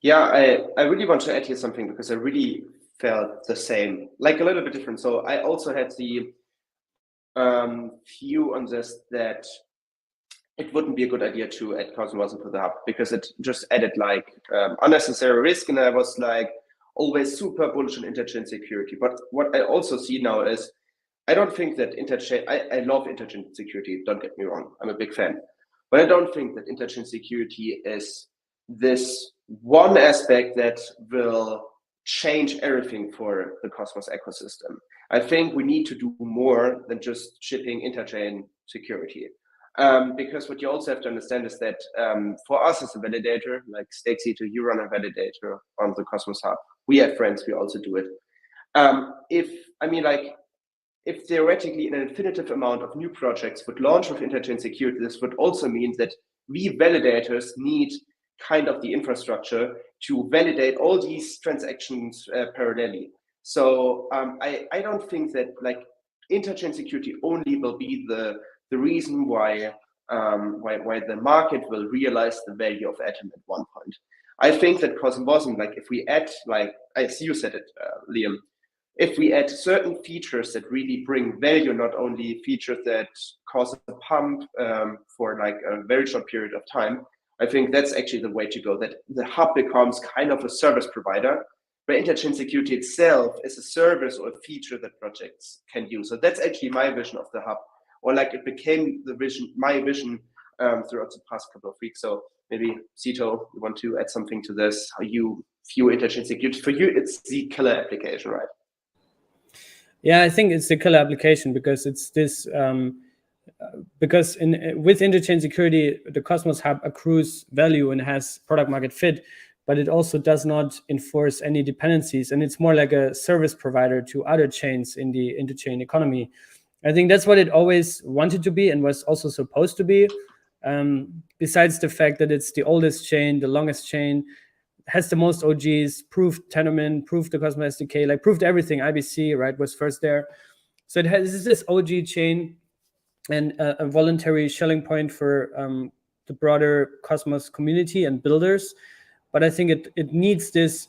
Yeah, I really want to add here something, because I really felt the same, like a little bit different. So I also had the view on this that it wouldn't be a good idea to add CosmWasm to the hub, because it just added like unnecessary risk, and I was like always super bullish on interchain security. But what I also see now is I don't think that interchain, I love interchain security, don't get me wrong, I'm a big fan, but I don't think that interchain security is this one aspect that will change everything for the Cosmos ecosystem. I think we need to do more than just shipping interchain security. Because what you also have to understand is that for us as a validator, like Stakesito, you run a validator on the Cosmos Hub. We have friends, we also do it. If theoretically an infinitive amount of new projects would launch with interchain security, this would also mean that we validators need kind of the infrastructure to validate all these transactions parallelly. So I don't think that like interchain security only will be the reason why the market will realize the value of Atom at one point. I think that CosmWasm, like if we add, like I see you said it, Liam, if we add certain features that really bring value, not only features that cause a pump for like a very short period of time, I think that's actually the way to go, that the hub becomes kind of a service provider, where interchain security itself is a service or a feature that projects can use. So that's actually my vision of the hub, or like it became my vision throughout the past couple of weeks. So maybe Cito, you want to add something to this, how you view interchain security? For you, it's the killer application, right? Yeah, I think it's the killer application, because it's this, because with interchain security, the Cosmos Hub accrues value and has product market fit, but it also does not enforce any dependencies. And it's more like a service provider to other chains in the interchain economy. I think that's what it always wanted to be and was also supposed to be. Besides the fact that it's the oldest chain, the longest chain, has the most OGs, proved Tendermint, proved the Cosmos SDK, like proved everything. IBC, right, was first there. So it has this OG chain and a voluntary shelling point for the broader Cosmos community and builders. But I think it needs this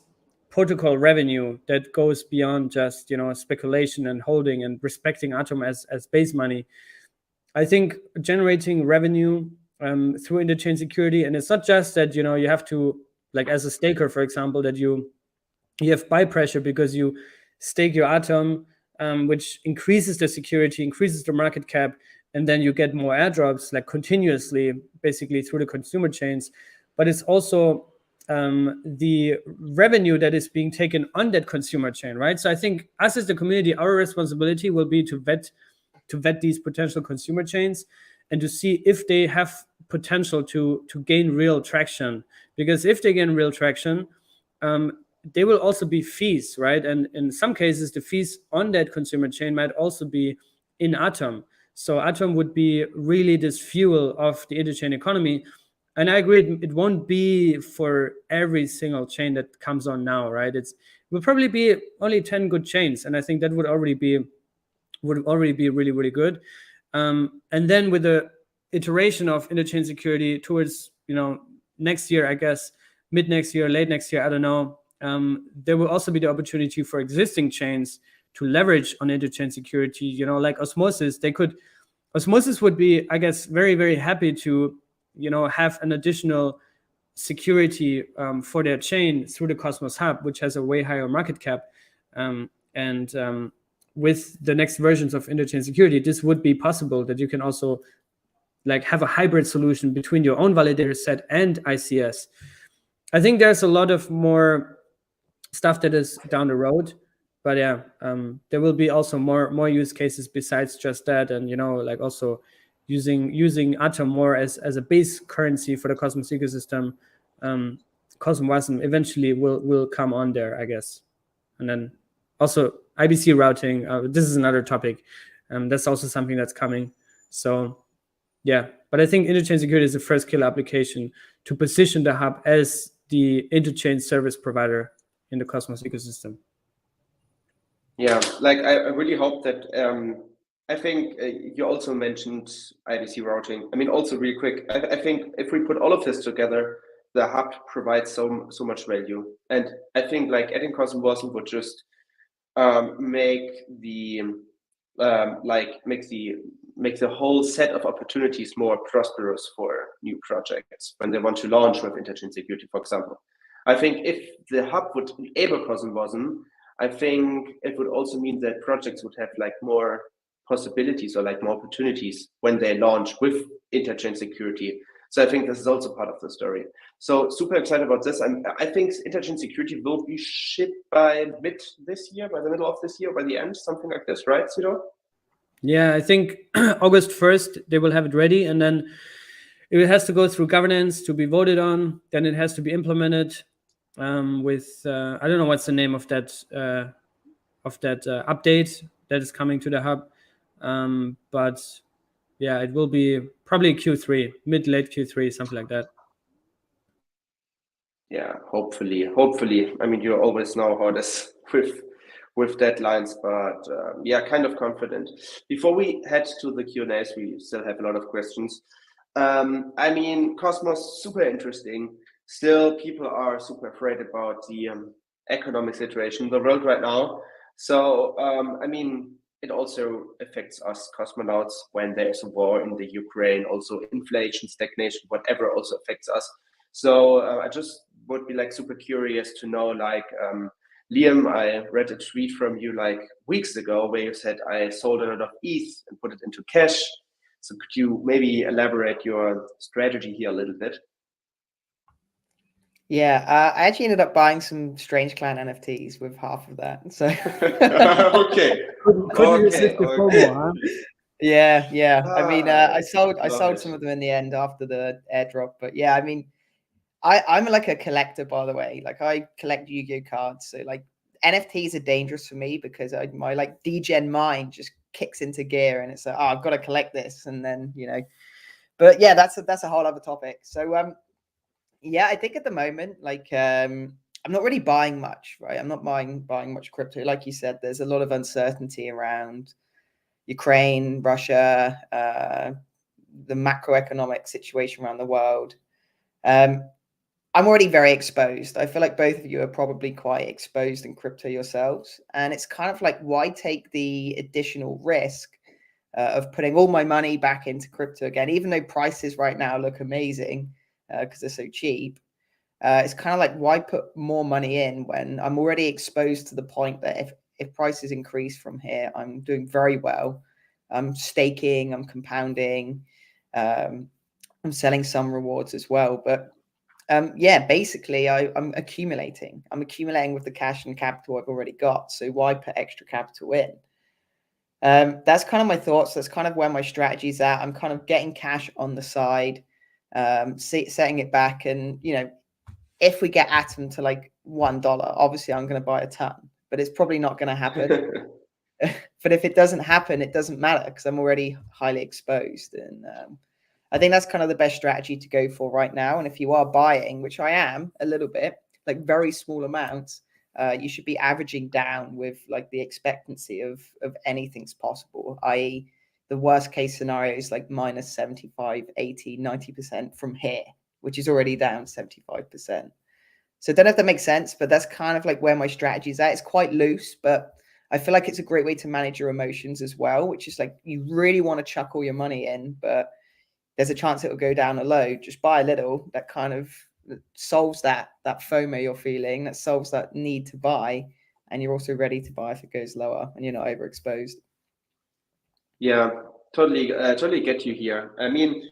protocol revenue that goes beyond just, you know, speculation and holding and respecting Atom as base money. I think generating revenue through interchain security, and it's not just that, you know, you have to, like as a staker, for example, that you have buy pressure because you stake your Atom, which increases the security, increases the market cap, and then you get more airdrops like continuously, basically through the consumer chains. But it's also the revenue that is being taken on that consumer chain, right? So I think us as the community, our responsibility will be to vet these potential consumer chains and to see if they have potential to gain real traction. Because if they gain real traction, there will also be fees, right? And in some cases, the fees on that consumer chain might also be in Atom. So Atom would be really this fuel of the interchain economy. And I agree, it won't be for every single chain that comes on now, right? It will probably be only 10 good chains. And I think that would already be really, really good. And then with the iteration of interchain security towards, you know, next year, I guess, mid next year, late next year, I don't know, there will also be the opportunity for existing chains to leverage on interchain security, you know, like Osmosis. Osmosis would be, I guess, very, very happy to, you know, have an additional security for their chain through the Cosmos Hub, which has a way higher market cap. With the next versions of interchain security, this would be possible, that you can also like have a hybrid solution between your own validator set and ICS. I think there's a lot of more stuff that is down the road, but yeah, there will be also more use cases besides just that, and you know, like also using Atom more as a base currency for the Cosmos ecosystem. CosmWasm eventually will come on there, I guess, and then also IBC routing. This is another topic. That's also something that's coming. So yeah, but I think interchain security is the first killer application to position the hub as the interchain service provider in the Cosmos ecosystem. Yeah, like I really hope that, I think you also mentioned IBC routing. I mean, also really quick, I think if we put all of this together, the hub provides so much value. And I think like adding CosmWasm would just make the whole set of opportunities more prosperous for new projects when they want to launch with interchain security, for example. I think if the hub would enable CosmWasm, I think it would also mean that projects would have like more possibilities or like more opportunities when they launch with interchain security. So I think this is also part of the story. So super excited about this. I think interchain security will be shipped by mid this year, by the middle of this year, by the end, something like this, right, Sido? Yeah, I think August 1st, they will have it ready, and then it has to go through governance to be voted on. Then it has to be implemented with, I don't know what's the name of that update that is coming to the hub. But yeah, it will be probably Q3, late Q3, something like that. Yeah, hopefully. I mean, you always know how this with deadlines, but yeah, kind of confident. Before we head to the Q&As, we still have a lot of questions. I mean, Cosmos, super interesting. Still, people are super afraid about the economic situation in the world right now. So, I mean, it also affects us cosmonauts when there's a war in the Ukraine, also inflation, stagnation, whatever also affects us. So I just would be like super curious to know, like, Liam, I read a tweet from you like weeks ago where you said I sold a lot of ETH and put it into cash. So could you maybe elaborate your strategy here a little bit? Yeah, I actually ended up buying some Strange Clan NFTs with half of that. So okay. Couldn't resist the FOMO, huh? Yeah. I mean, I sold some of them in the end after the airdrop. But yeah, I mean, I'm like a collector, by the way. Like I collect Yu-Gi-Oh cards. So like NFTs are dangerous for me because my like degen mind just kicks into gear, and it's like, oh, I've got to collect this, and then But yeah, that's a whole other topic. So yeah, I think at the moment, like I'm not really buying much, right? I'm not buying much crypto. Like you said, there's a lot of uncertainty around Ukraine, Russia, the macroeconomic situation around the world. I'm already very exposed. I feel like both of you are probably quite exposed in crypto yourselves. And it's kind of like, why take the additional risk of putting all my money back into crypto again, even though prices right now look amazing because they're so cheap? It's kind of like, why put more money in when I'm already exposed to the point that if prices increase from here, I'm doing very well. I'm staking, I'm compounding, I'm selling some rewards as well. But yeah, basically I'm accumulating with the cash and capital I've already got. So why put extra capital in? That's kind of my thoughts. That's kind of where my strategy is at. I'm kind of getting cash on the side, setting it back. And, if we get Atom to like $1, obviously I'm going to buy a ton, but it's probably not going to happen. But if it doesn't happen, it doesn't matter because I'm already highly exposed. And I think that's kind of the best strategy to go for right now. And if you are buying, which I am a little bit, like very small amounts, you should be averaging down with like the expectancy of anything's possible, i.e. the worst case scenario is like minus 75, 80, 90% from here, which is already down 75%. So I don't know if that makes sense, but that's kind of like where my strategy is at. It's quite loose, but I feel like it's a great way to manage your emotions as well, which is like you really want to chuck all your money in, but there's a chance it will go down a load. Just buy a little. That kind of solves that FOMO you're feeling. That solves that need to buy, and you're also ready to buy if it goes lower, and you're not overexposed. Yeah, totally get you here. I mean,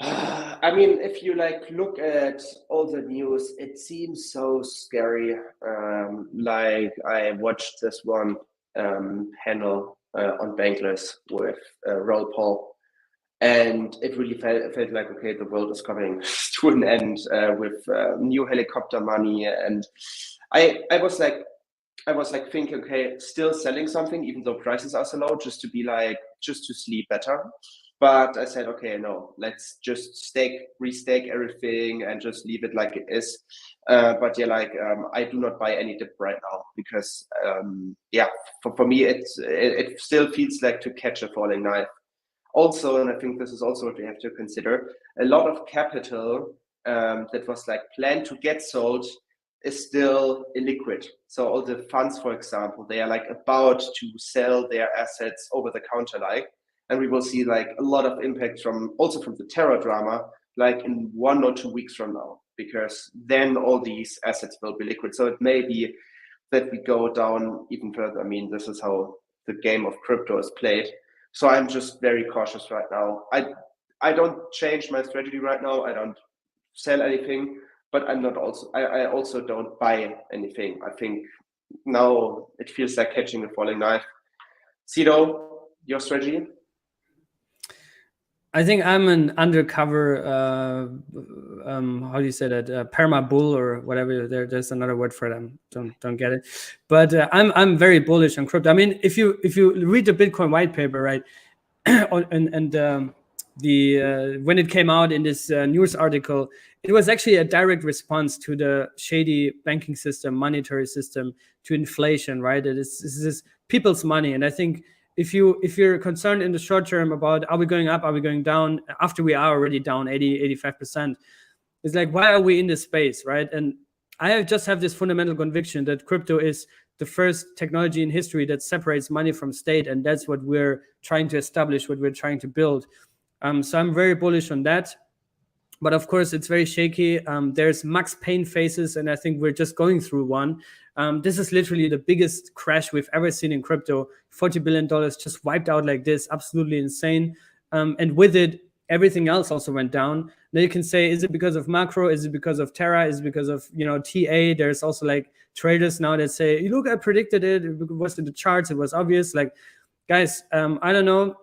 if you like look at all the news, it seems so scary. Like I watched this one panel on Bankless with Raoul Pal. And it really felt like, okay, the world is coming to an end with new helicopter money. And I was like thinking, okay, still selling something, even though prices are so low, just to sleep better. But I said, okay, no, let's just restake everything and just leave it like it is. But yeah, I do not buy any dip right now because for me, it still feels like to catch a falling knife. Also, and I think this is also what we have to consider, a lot of capital that was like planned to get sold is still illiquid. So all the funds, for example, they are like about to sell their assets over the counter, and we will see like a lot of impact from the Terra drama, like in 1 or 2 weeks from now, because then all these assets will be liquid. So it may be that we go down even further. I mean, this is how the game of crypto is played. So I'm just very cautious right now. I don't change my strategy right now. I don't sell anything, but I also don't buy anything. I think now it feels like catching a falling knife. Sido, your strategy? I think I'm an undercover, how do you say that? Perma bull or whatever. There's another word for them. Don't get it. But I'm very bullish on crypto. I mean, if you read the Bitcoin white paper, right, when it came out in this news article, it was actually a direct response to the shady banking system, monetary system, to inflation, right? This is people's money, and I think. If you're concerned in the short term about are we going up, are we going down, after we are already down 85%, it's like, why are we in this space, right? And I just have this fundamental conviction that crypto is the first technology in history that separates money from state, and that's what we're trying to establish, what we're trying to build. So I'm very bullish on that. But of course, it's very shaky. There's max pain phases, and I think we're just going through one. This is literally the biggest crash we've ever seen in crypto. $40 billion just wiped out like this, absolutely insane. And with it, everything else also went down. Now you can say, is it because of macro? Is it because of Terra? Is it because of TA? There's also like traders now that say, look, I predicted it. It was in the charts. It was obvious. Like, guys, I don't know.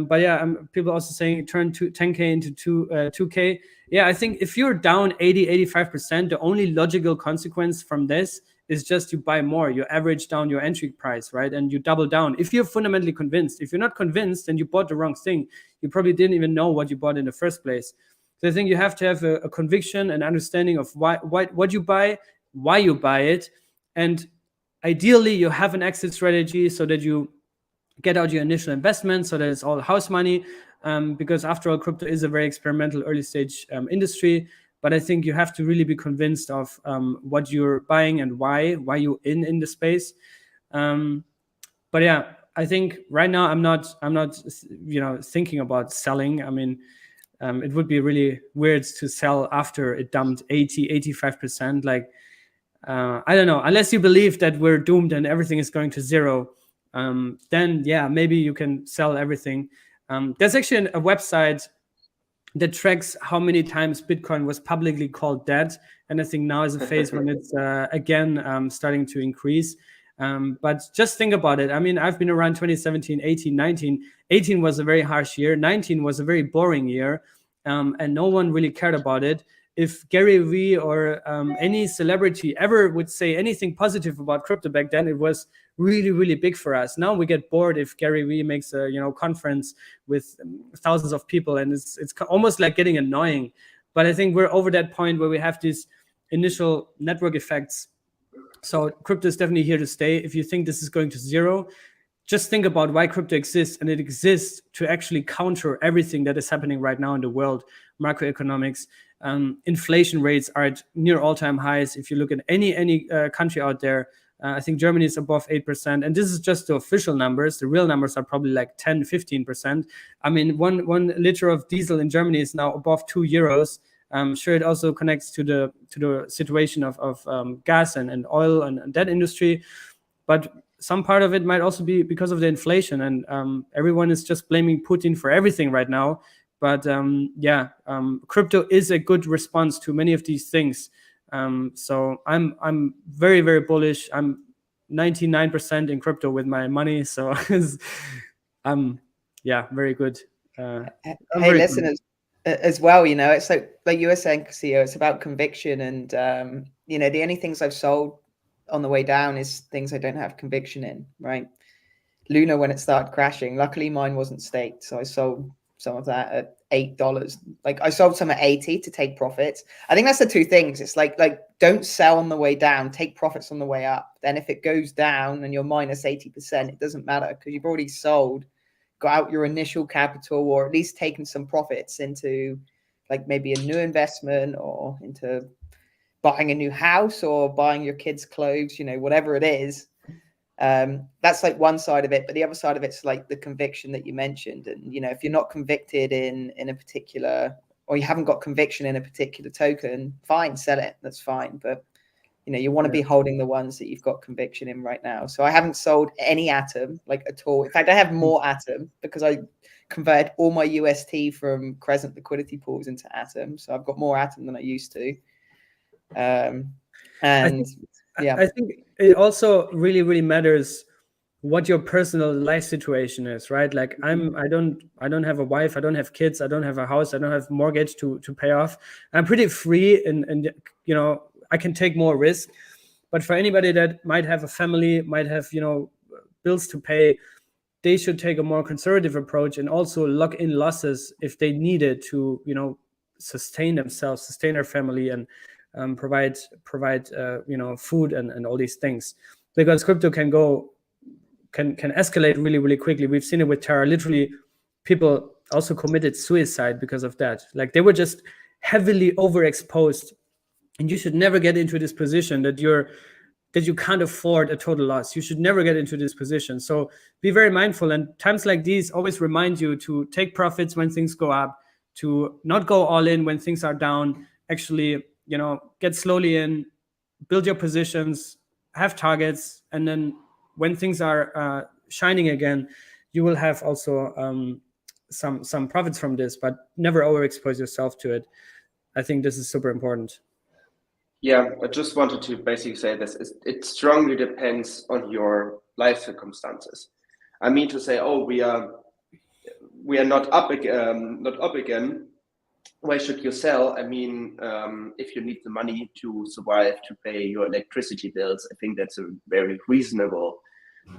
But yeah, people also saying turn 10K into 2K. Yeah, I think if you're down 85%, the only logical consequence from this is just you buy more, you average down your entry price, right? And you double down. If you're fundamentally convinced, if you're not convinced and you bought the wrong thing, you probably didn't even know what you bought in the first place. So I think you have to have a conviction and understanding of what you buy, why you buy it. And ideally you have an exit strategy so that you get out your initial investment, so that it's all house money, because after all, crypto is a very experimental early stage industry. But I think you have to really be convinced of what you're buying and why you're in the space. But yeah, I think right now I'm not thinking about selling. I mean, it would be really weird to sell after it dumped 85%. Like, I don't know, unless you believe that we're doomed and everything is going to zero, then yeah, maybe you can sell everything. There's actually a website that tracks how many times Bitcoin was publicly called dead. And I think now is a phase when it's again starting to increase. But just think about it. I mean, I've been around 2017, 18, 19. 18 was a very harsh year. 19 was a very boring year. And no one really cared about it. If Gary Vee or any celebrity ever would say anything positive about crypto back then, it was really, really big for us. Now we get bored if Gary Vee makes a conference with thousands of people, and it's almost like getting annoying. But I think we're over that point where we have these initial network effects. So crypto is definitely here to stay. If you think this is going to zero, just think about why crypto exists, and it exists to actually counter everything that is happening right now in the world, macroeconomics. Inflation rates are at near all-time highs. If you look at any country out there, I think Germany is above 8%, and this is just the official numbers. The real numbers are probably like 10, 15%. I mean, one liter of diesel in Germany is now above €2. I'm sure it also connects to the situation of gas and oil and that industry, but some part of it might also be because of the inflation, and everyone is just blaming Putin for everything right now. But crypto is a good response to many of these things. So I'm very, very bullish. I'm 99% in crypto with my money. So very good. Hey, listeners, as well, it's like you were saying, Casio, it's about conviction. And, the only things I've sold on the way down is things I don't have conviction in, right? Luna, when it started crashing, luckily mine wasn't staked. So I sold some of that at $8. Like I sold some at 80 to take profits. I think that's the two things. It's like don't sell on the way down, take profits on the way up. Then if it goes down and you're minus 80%, it doesn't matter because you've already sold, got out your initial capital, or at least taken some profits into like maybe a new investment or into buying a new house or buying your kids' clothes, whatever it is. That's like one side of it, but the other side of it's like the conviction that you mentioned. And if you're not convicted in a particular, or you haven't got conviction in a particular token, fine, sell it, that's fine. But you want to be holding the ones that you've got conviction in right now. So I haven't sold any Atom like at all. In fact, I have more Atom because I converted all my UST from Crescent liquidity pools into Atom. So I've got more Atom than I used to. I think it also really, really matters what your personal life situation is, right? Like I don't have a wife, I don't have kids, I don't have a house, I don't have mortgage to pay off. I'm pretty free and I can take more risk. But for anybody that might have a family, might have, bills to pay, they should take a more conservative approach and also lock in losses if they need it to, sustain themselves, sustain their family, and provide food and all these things, because crypto can escalate really, really quickly. We've seen it with Terra. Literally, people also committed suicide because of that. Like they were just heavily overexposed, and you should never get into this position that you can't afford a total loss. You should never get into this position. So be very mindful, and times like these always remind you to take profits when things go up, to not go all in when things are down. Actually, get slowly in, build your positions, have targets, and then when things are shining again, you will have also some profits from this, but never overexpose yourself to it. I think this is super important. Yeah, I just wanted to basically say this. It strongly depends on your life circumstances. I mean to say, we are not up again. why should you sell? I mean, if you need the money to survive, to pay your electricity bills, I think that's a very reasonable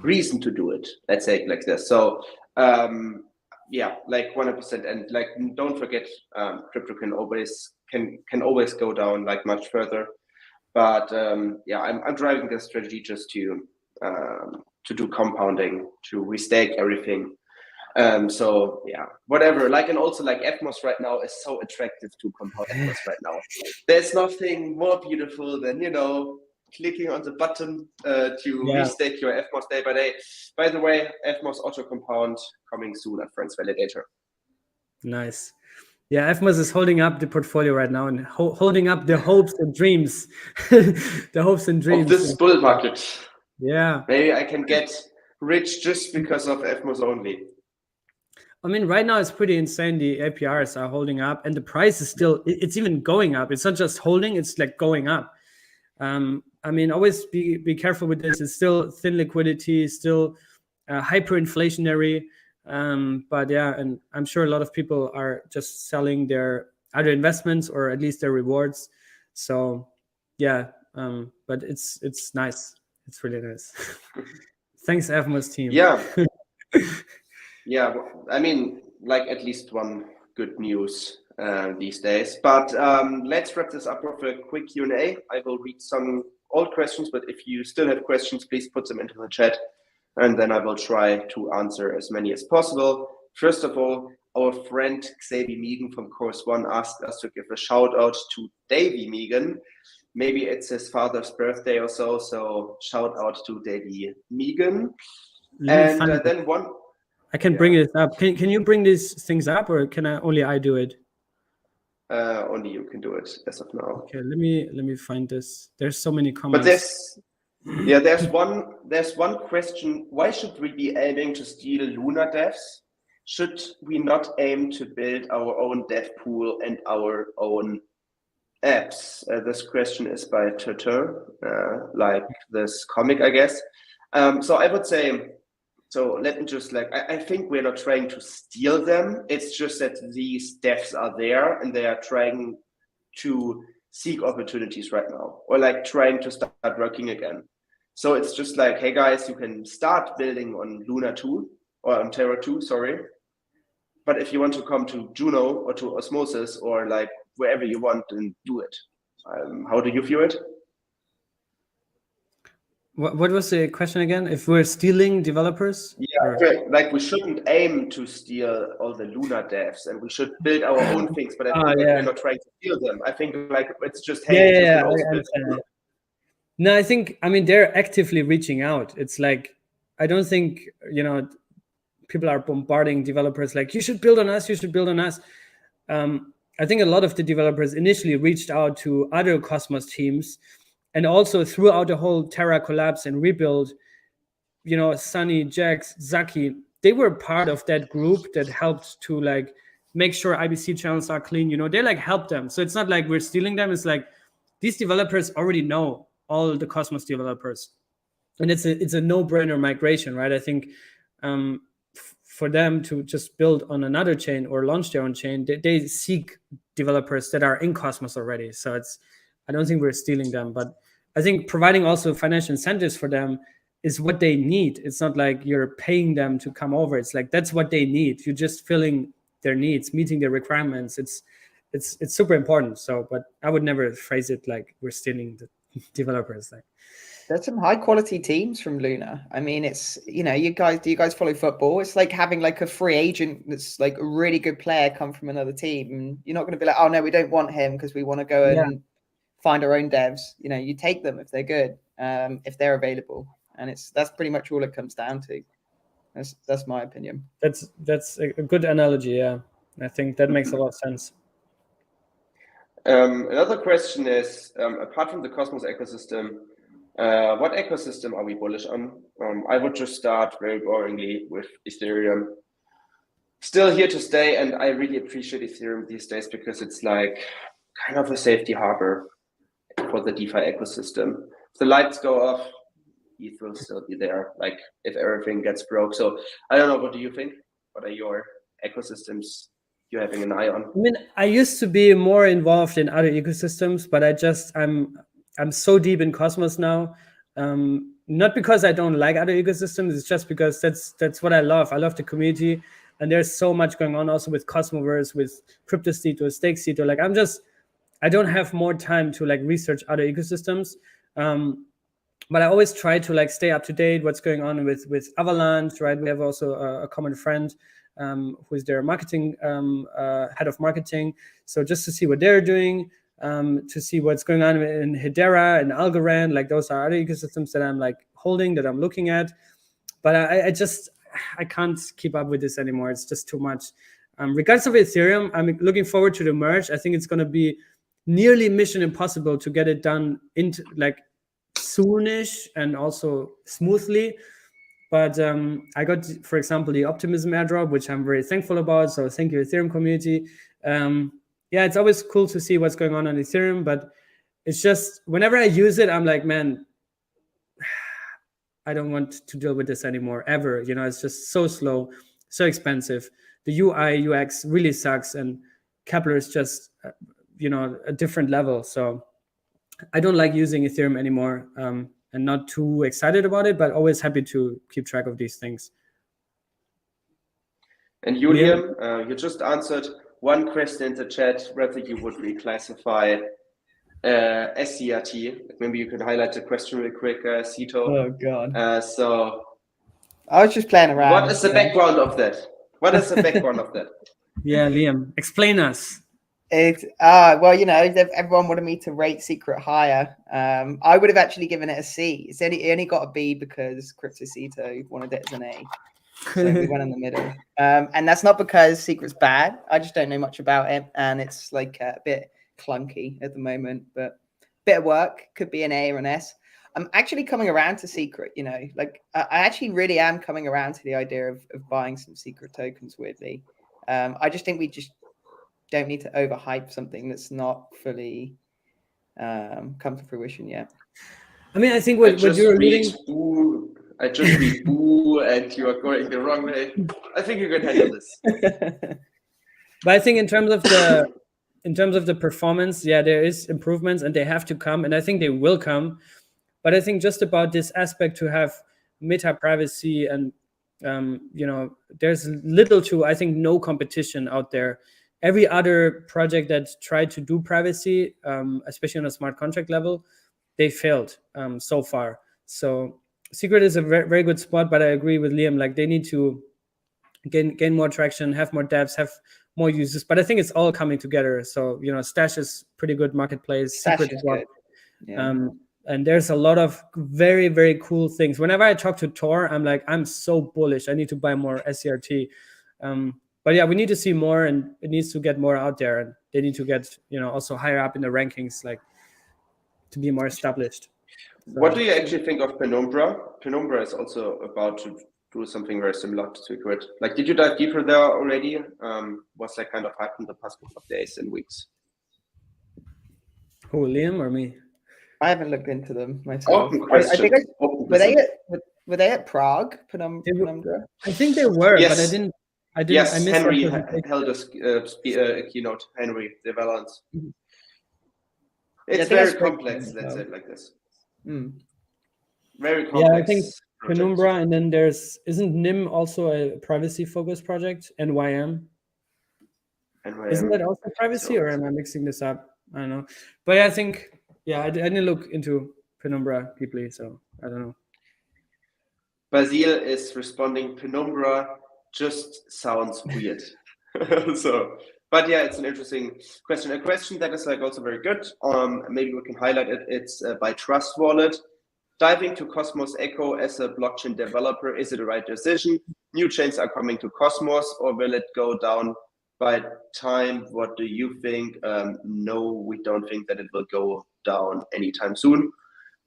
reason to do it. Let's say it like this. So yeah, like 100%. And like, don't forget, crypto can always go down like much further. But yeah, I'm driving this strategy just to do compounding, to restake everything. So yeah, whatever. Like, and also like Evmos right now is so attractive to compound Evmos right now. There's nothing more beautiful than, you know, clicking on the button to restake your Evmos day by day. By the way, Evmos auto compound coming soon at Friends Validator. Nice. Yeah, Evmos is holding up the portfolio right now and holding up the hopes and dreams, the hopes and dreams of this bull market. Yeah. Maybe I can get rich just because of Evmos only. I mean, right now it's pretty insane. The APRs are holding up and the price is still, it's even going up. It's not just holding, it's like going up. I mean, always be careful with this. It's still thin liquidity, still hyperinflationary. But yeah, and I'm sure a lot of people are just selling their either investments or at least their rewards. So yeah, but it's nice. It's really nice. Thanks, Evmos team. Yeah. Yeah, I mean, like at least one good news these days. But let's wrap this up with a quick Q&A. I will read some old questions, but if you still have questions, please put them into the chat, and then I will try to answer as many as possible. First of all, our friend Xavier Megan from Course One asked us to give a shout out to Davey Megan. Maybe it's his father's birthday or so, so shout out to Davey Megan. And then one... I can bring it up. Can you bring these things up, or can only I do it? Only you can do it as of now. Okay, let me find this. There's so many comments. But there's one question. Why should we be aiming to steal Luna devs? Should we not aim to build our own dev pool and our own apps? This question is by Tutor, like this comic, I guess. So I would say, so let me just I think we're not trying to steal them. It's just that these devs are there and they are trying to seek opportunities right now, or like trying to start working again. So it's just like, hey guys, you can start building on Luna 2 or on Terra 2, sorry. But if you want to come to Juno or to Osmosis or like wherever you want, then do it. How do you view it? What was the question again? If we're stealing developers? Yeah, like we shouldn't aim to steal all the Luna devs, and we should build our own things, but we're not trying to steal them. I think like it's just, hey, I understand. No, I mean, they're actively reaching out. It's like, I don't think, people are bombarding developers like, you should build on us, you should build on us. I think a lot of the developers initially reached out to other Cosmos teams. And also throughout the whole Terra collapse and rebuild, Sunny, Jax, Zaki, they were part of that group that helped to like make sure IBC channels are clean. They like help them. So it's not like we're stealing them. It's like these developers already know all the Cosmos developers, and it's a no-brainer migration, right? I think for them to just build on another chain or launch their own chain, they seek developers that are in Cosmos already. So I don't think we're stealing them, but I think providing also financial incentives for them is what they need. It's not like you're paying them to come over. It's like, that's what they need. You're just filling their needs, meeting their requirements. It's super important. So, but I would never phrase it like we're stealing the developers. Like, there's some high quality teams from Luna. I mean, it's, do you guys follow football? It's like having like a free agent that's like a really good player come from another team. And you're not going to be like, oh no, we don't want him because we want to go and find our own devs. You take them if they're good, if they're available, and that's pretty much all it comes down to. That's my opinion. That's a good analogy. Yeah, I think that makes a lot of sense. Another question is, apart from the Cosmos ecosystem, what ecosystem are we bullish on? I would just start very boringly with Ethereum. Still here to stay, and I really appreciate Ethereum these days because it's like kind of a safety harbor for the DeFi ecosystem. If the lights go off, ETH will still be there, like if everything gets broke. So I don't know, what do you think? What are your ecosystem's you're having an eye on? I mean, I used to be more involved in other ecosystems, but I'm so deep in Cosmos now. Not because I don't like other ecosystems, it's just because that's what I love. I love the community, and there's so much going on also with Cosmoverse, with CryptoCito, StakeCito. Like I don't have more time to like research other ecosystems. But I always try to like stay up to date what's going on with Avalanche, right? We have also a common friend who is their marketing head of marketing. So just to see what they're doing, to see what's going on in Hedera and Algorand, like those are other ecosystems that I'm like holding, that I'm looking at. But I can't keep up with this anymore. It's just too much. Regardless of Ethereum, I'm looking forward to the merge. I think it's going to be nearly mission impossible to get it done into like soonish and also smoothly. But I got, for example, the Optimism airdrop, which I'm very thankful about. So thank you, Ethereum community. Yeah, it's always cool to see what's going on Ethereum, but it's just whenever I use it, I'm like, man, I don't want to deal with this anymore, ever. You know, it's just so slow, so expensive. The UI, UX really sucks, and Kepler is just, a different level. So I don't like using Ethereum anymore, and not too excited about it, but always happy to keep track of these things. And Julian, you just answered one question in the chat, whether you would reclassify SCRT. Maybe you could highlight the question real quick, Cito. Oh, God. So I was just playing around. What is the background of that? Yeah, Liam, explain us. Well, everyone wanted me to rate Secret higher. I would have actually given it a C. It only got a B because CryptoCito wanted it as an A. So we went in the middle. And that's not because Secret's bad. I just don't know much about it, and it's like a bit clunky at the moment, but bit of work. Could be an A or an S. I'm actually coming around to Secret, I actually really am coming around to the idea of buying some Secret tokens, weirdly. I just think we just don't need to overhype something that's not fully come to fruition yet. I mean, I think what you're alluding... I just read boo, and you are going the wrong way. I think you can handle this. But I think in terms of the performance, yeah, there is improvements, and they have to come, and I think they will come. But I think just about this aspect to have meta privacy and there's little to, I think, no competition out there. Every other project that tried to do privacy, especially on a smart contract level, they failed so far. So Secret is a very, very good spot, but I agree with Liam. Like they need to gain more traction, have more dApps, have more users. But I think it's all coming together. So Stash is pretty good marketplace. Secret as well. Yeah. And there's a lot of very, very cool things. Whenever I talk to Tor, I'm like, I'm so bullish. I need to buy more SCRT. But yeah, we need to see more, and it needs to get more out there, and they need to get also higher up in the rankings, like to be more established. So, what do you actually think of Penumbra? Penumbra is also about to do something very similar to Secret. Like, did you dive deeper there already? What's that kind of hype in the past couple of days and weeks? Who, Liam or me? I haven't looked into them myself. I think were they at Prague? Penumbra? I think they were, yes. But I didn't. Yes, I missed Henry held a keynote. Henry, the Valance. Mm-hmm. It's very complex. Let's say it like this. Very complex. Yeah, I think Penumbra, and then isn't NIM also a privacy-focused project? NYM. Isn't that also privacy, or am I mixing this up? I don't know. But I think, I didn't look into Penumbra deeply, so I don't know. Basile is responding, Penumbra just sounds weird. But yeah, it's an interesting question. A question that is also very good. Maybe we can highlight it. It's by Trust Wallet. Diving to Cosmos Echo as a blockchain developer, is it the right decision? New chains are coming to Cosmos, or will it go down by time? What do you think? No, we don't think that it will go down anytime soon.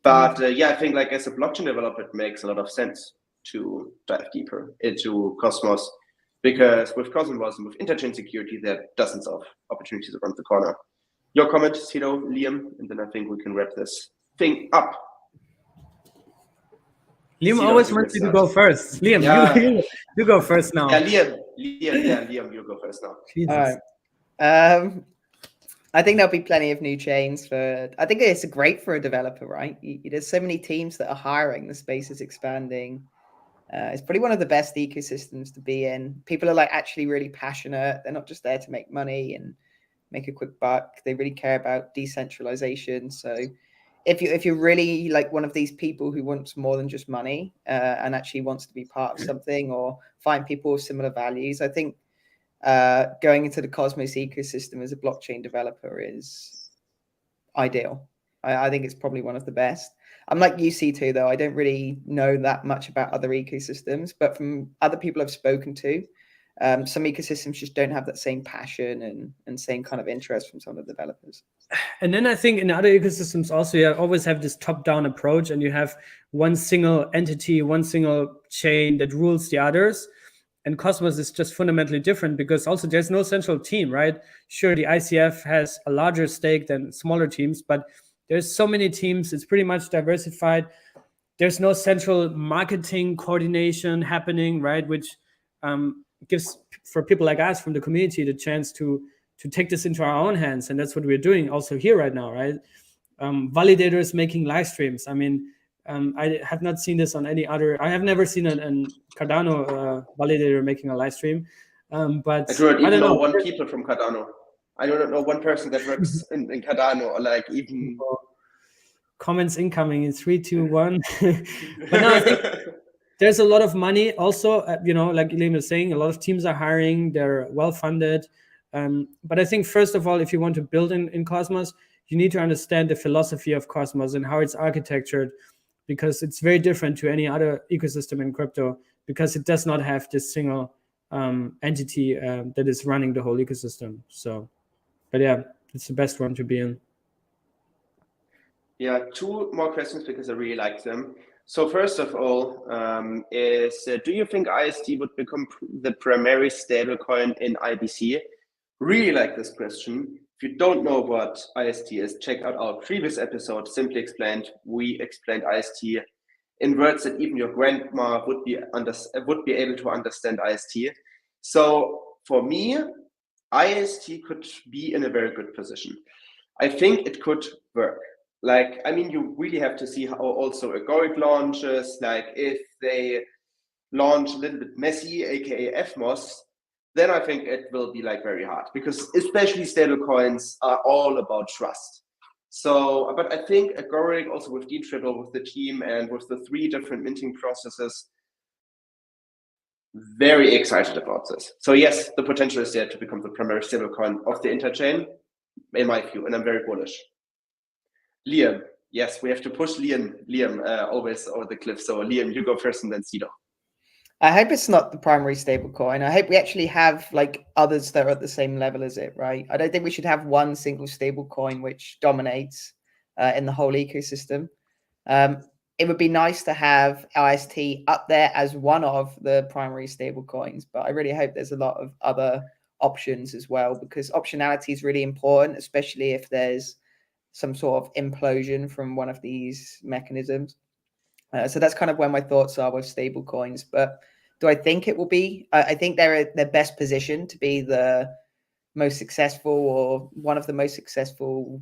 But I think as a blockchain developer, it makes a lot of sense to dive deeper into Cosmos, because with Cosmos and with interchain security, there are dozens of opportunities around the corner. Your comment, Cito, Liam, and then I think we can wrap this thing up. Liam always wants you to go first. Liam, you go first now. Yeah, Liam, you go first now. Jesus. All right. I think there'll be plenty of new chains I think it's great for a developer, right? There's so many teams that are hiring. The space is expanding. It's probably one of the best ecosystems to be in. People are like actually really passionate. They're not just there to make money and make a quick buck. They really care about decentralization. So if you're really like one of these people who wants more than just money and actually wants to be part of something or find people with similar values, I think going into the Cosmos ecosystem as a blockchain developer is ideal. I think it's probably one of the best. I'm like UC2 though. I don't really know that much about other ecosystems, but from other people I've spoken to, some ecosystems just don't have that same passion and same kind of interest from some of the developers. And then I think in other ecosystems also, you always have this top-down approach, and you have one single entity, one single chain that rules the others. And Cosmos is just fundamentally different because also there's no central team, right? Sure, the ICF has a larger stake than smaller teams, but there's so many teams. It's pretty much diversified. There's no central marketing coordination happening, right? Which gives for people like us from the community the chance to take this into our own hands. And that's what we're doing also here right now, right? Validators making live streams. I mean, I have not seen this on any other. I have never seen a Cardano validator making a live stream. But I don't even know one people from Cardano. I don't know one person that works in Cardano or like even comments incoming in 3, 2, 1. But no, I think there's a lot of money also. Like Liam was saying, a lot of teams are hiring. They're well funded. But I think first of all, if you want to build in Cosmos, you need to understand the philosophy of Cosmos and how it's architectured, because it's very different to any other ecosystem in crypto, because it does not have this single entity that is running the whole ecosystem. So, but yeah, it's the best one to be in. Yeah, 2 more questions because I really like them. So first of all, do you think IST would become the primary stablecoin in IBC? Really like this question. If you don't know what IST is, check out our previous episode, Simply Explained. We explained IST in words that even your grandma would be able to understand IST. So for me, IST could be in a very good position. I think it could work. Like, I mean, you really have to see how also Agoric launches. Like, if they launch a little bit messy, aka FMOS, then I think it will be like very hard, because especially stablecoins are all about trust. So, but I think Agoric also with D-Triple, with the team and with the 3 different minting processes, very excited about this. So yes, the potential is there to become the primary stablecoin of the interchain, in my view, and I'm very bullish. Liam, yes, we have to push Liam always over the cliff. So Liam, you go first and then Cito. I hope it's not the primary stablecoin. I hope we actually have like others that are at the same level as it, right? I don't think we should have one single stablecoin which dominates in the whole ecosystem. It would be nice to have IST up there as one of the primary stablecoins, but I really hope there's a lot of other options as well, because optionality is really important, especially if there's some sort of implosion from one of these mechanisms. So that's kind of where my thoughts are with stable coins. But do I think it will be? I think they're best positioned to be the most successful or one of the most successful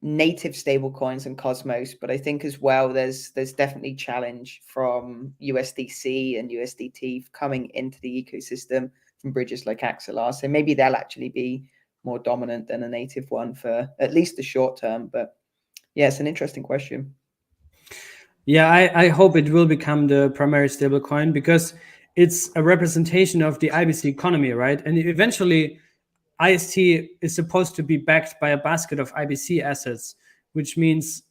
native stable coins in Cosmos. But I think as well, there's definitely challenge from USDC and USDT coming into the ecosystem from bridges like Axelar. So maybe they'll actually be more dominant than a native one for at least the short term. But yeah, it's an interesting question. Yeah, I hope it will become the primary stablecoin, because it's a representation of the IBC economy, right? And eventually, IST is supposed to be backed by a basket of IBC assets, which means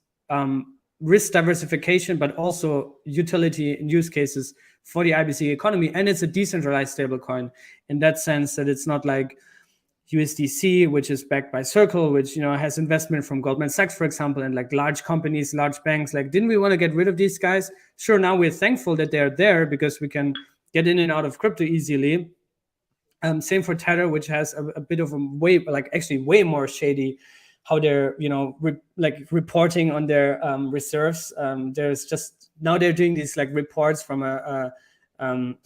risk diversification, but also utility and use cases for the IBC economy. And it's a decentralized stablecoin in that sense that it's not like USDC, which is backed by Circle, which has investment from Goldman Sachs, for example, and like large companies, large banks. Like, didn't we want to get rid of these guys? Sure, now we're thankful that they're there because we can get in and out of crypto easily. Same for Tether, which has a bit of a way more shady how they're reporting on their reserves. There's just now they're doing these like reports from a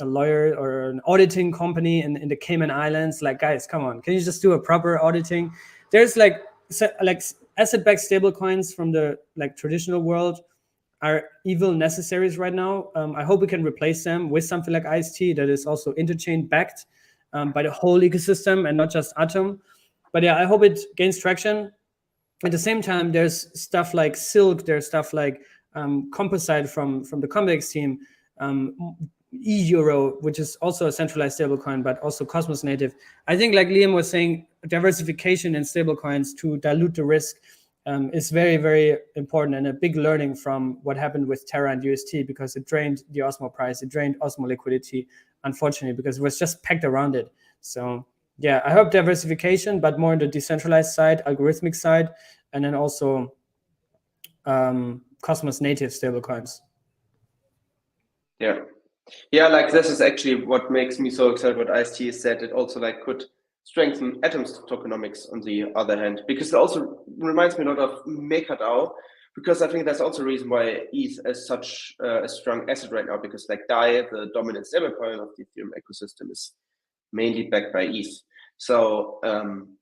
lawyer or an auditing company in the Cayman Islands. Like, guys, come on, can you just do a proper auditing? There's like asset-backed stablecoins from the like traditional world are evil necessaries right now. I hope we can replace them with something like IST that is also interchain backed by the whole ecosystem and not just Atom. But yeah, I hope it gains traction. At the same time, there's stuff like Silk, there's stuff like Composite from the Comdex team, eEuro, which is also a centralized stablecoin, but also Cosmos native. I think, like Liam was saying, diversification in stablecoins to dilute the risk is very, very important, and a big learning from what happened with Terra and UST, because it drained the Osmo price, it drained Osmo liquidity, unfortunately, because it was just packed around it. So yeah, I hope diversification, but more on the decentralized side, algorithmic side, and then also Cosmos native stablecoins. Yeah, like this is actually what makes me so excited about IST, is that it also like could strengthen Atom's tokenomics on the other hand, because it also reminds me a lot of MakerDAO, because I think that's also a reason why ETH is such a strong asset right now, because like DAI, the dominant stablecoin of the Ethereum ecosystem, is mainly backed by ETH. So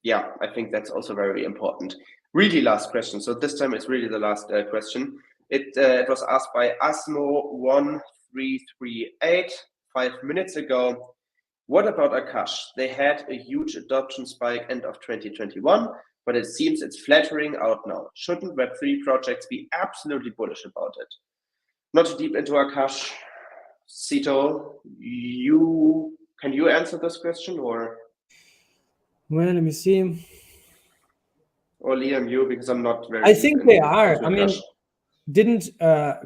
yeah, I think that's also very important. Really last question. So this time it's really the last question. It was asked by Asmo1338 5 minutes ago. What about Akash? They had a huge adoption spike end of 2021, but it seems it's flattering out now. Shouldn't Web3 projects be absolutely bullish about it? Not too deep into Akash. Sito, can you answer this question, or? Well, let me see. Or Liam, you, because I'm not very. I think they are. I mean, didn't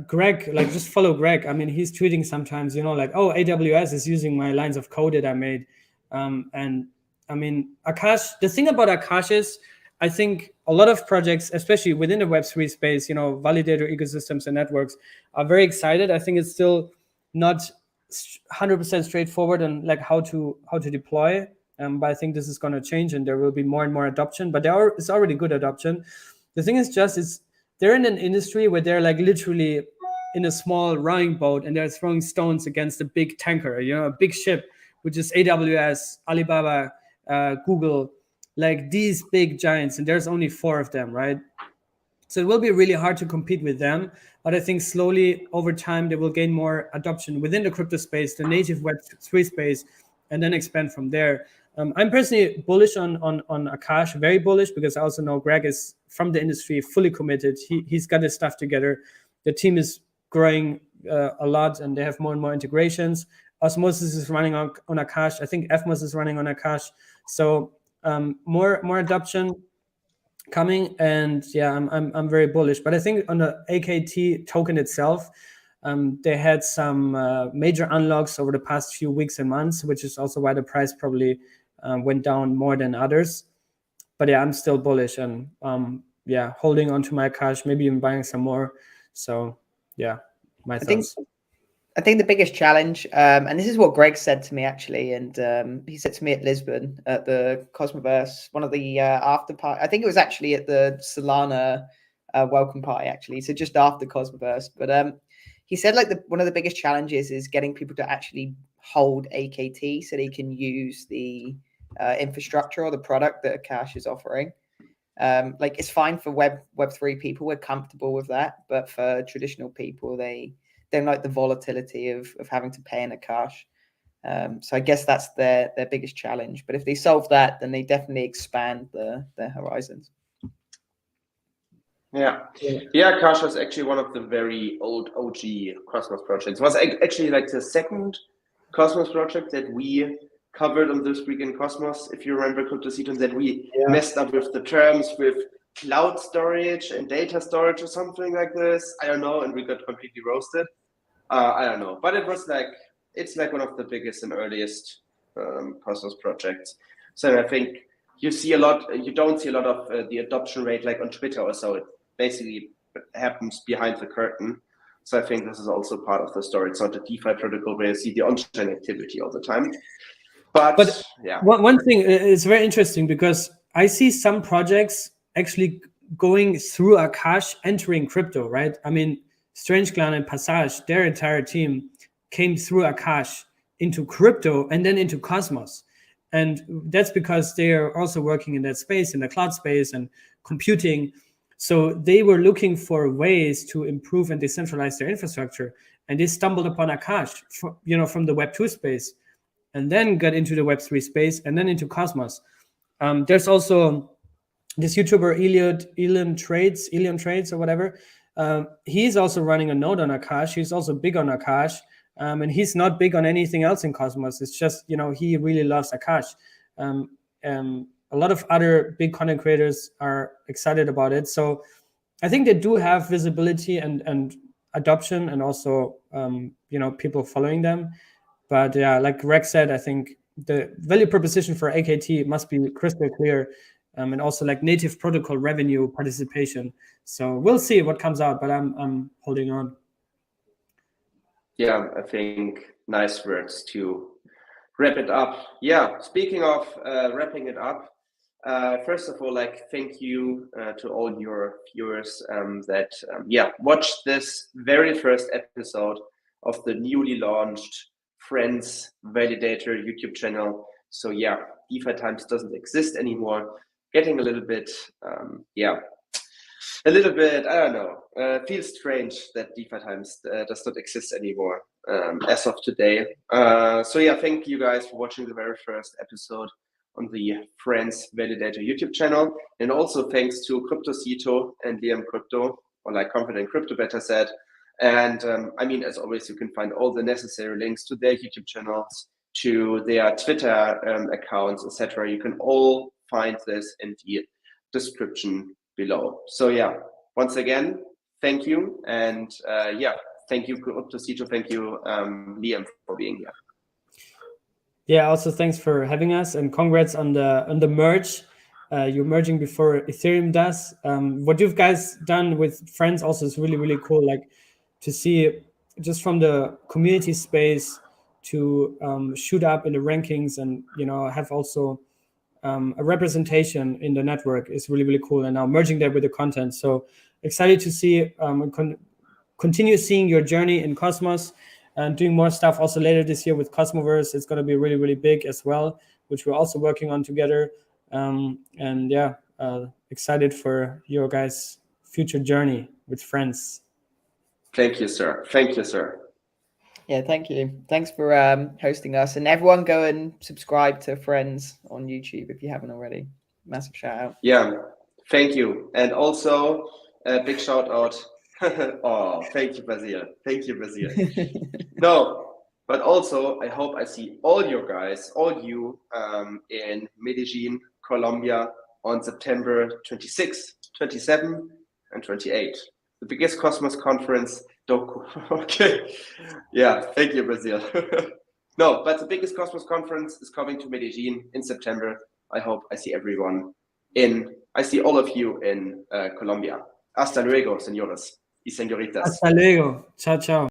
Greg, like, just follow Greg? I mean, he's tweeting sometimes, you know, like, oh, AWS is using my lines of code that I made. And I mean, Akash, the thing about Akash is, I think a lot of projects, especially within the Web3 space, you know, validator ecosystems and networks, are very excited. I think it's still not 100% straightforward on like how to deploy. But I think this is going to change, and there will be more and more adoption. But it's already good adoption. The thing is they're in an industry where they're like literally in a small rowing boat, and they're throwing stones against a big tanker, you know, a big ship, which is AWS, Alibaba, Google, like these big giants, and there's only 4 of them, right? So it will be really hard to compete with them. But I think slowly over time, they will gain more adoption within the crypto space, the native Web3 space, and then expand from there. I'm personally bullish on Akash, very bullish, because I also know Greg is from the industry, fully committed. He's got his stuff together. The team is growing a lot, and they have more and more integrations. Osmosis is running on Akash. I think Fmos is running on Akash. So more adoption coming, and yeah, I'm very bullish. But I think on the AKT token itself, they had some major unlocks over the past few weeks and months, which is also why the price probably went down more than others. But yeah, I'm still bullish, and yeah, holding on to my cash, maybe even buying some more. So yeah, my thoughts. I think the biggest challenge, and this is what Greg said to me actually, and he said to me at Lisbon at the Cosmoverse, one of the after party. I think it was actually at the Solana welcome party actually, so just after Cosmoverse. But he said like one of the biggest challenges is getting people to actually hold AKT so they can use the infrastructure or the product that Akash is offering. Like it's fine for Web3 people, we're comfortable with that, but for traditional people, they don't like the volatility of having to pay in Akash. So I guess that's their biggest challenge. But if they solve that, then they definitely expand their horizons. Yeah, Akash is actually one of the very old OG Cosmos projects. It was actually like the second Cosmos project that we covered on This Week in Cosmos, if you remember, CryptoCeton, that we messed up with the terms with cloud storage and data storage or something like this. I don't know, and we got completely roasted. I don't know, but it was like, it's like one of the biggest and earliest Cosmos projects. So I think you don't see a lot of the adoption rate like on Twitter or so. It basically happens behind the curtain. So I think this is also part of the story. It's not a DeFi protocol where you see the on-chain activity all the time. But yeah. One thing is very interesting, because I see some projects actually going through Akash, entering crypto, right? I mean, Strange Clan and Passage, their entire team came through Akash into crypto and then into Cosmos. And that's because they are also working in that space, in the cloud space and computing. So they were looking for ways to improve and decentralize their infrastructure. And they stumbled upon Akash, from the Web2 space, and then got into the Web3 space and then into Cosmos. There's also this YouTuber Elon Trades or whatever. He's also running a node on Akash. He's also big on Akash. And he's not big on anything else in Cosmos. It's just, he really loves Akash. A lot of other big content creators are excited about it. So I think they do have visibility and adoption, and also, people following them. But yeah, like Greg said, I think the value proposition for AKT must be crystal clear, and also like native protocol revenue participation. So we'll see what comes out, but I'm holding on. Yeah, I think nice words to wrap it up. Yeah, speaking of wrapping it up, first of all, thank you to all your viewers that watched this very first episode of the newly launched Friends Validator YouTube channel. So yeah, DeFi Times doesn't exist anymore. Getting a little bit, I don't know, feels strange that DeFi Times does not exist anymore as of today. So yeah, thank you guys for watching the very first episode on the Friends Validator YouTube channel. And also thanks to CryptoCito and Liam Crypto, or like Confident Crypto better said. And as always, you can find all the necessary links to their YouTube channels, to their Twitter accounts, etc. You can all find this in the description below. So yeah, once again, thank you. And thank you, CryptoCito. Thank you, Liam, for being here. Yeah, also thanks for having us, and congrats on the merge. You're merging before Ethereum does. What you've guys done with Friends also is really, really cool. Like to see just from the community space to shoot up in the rankings, and have also a representation in the network is really, really cool. And now merging that with the content. So excited to see continue seeing your journey in Cosmos, and doing more stuff also later this year with Cosmoverse. It's going to be really, really big as well, which we're also working on together. Excited for your guys' future journey with Friends. Thank you, sir. Thank you, sir. Yeah, thank you. Thanks for hosting us. And everyone go and subscribe to Friends on YouTube if you haven't already. Massive shout out. Yeah, thank you. And also a big shout out. Oh, thank you, Basil. Thank you, Basil. No, but also I hope I see all you in Medellin, Colombia on September 26, 27, and 28. The biggest Cosmos conference. Okay. Yeah, thank you, Brazil. No, but the biggest Cosmos conference is coming to Medellin in September. I hope I see all of you in Colombia. Hasta luego, señores y señoritas. Hasta luego. Ciao, ciao.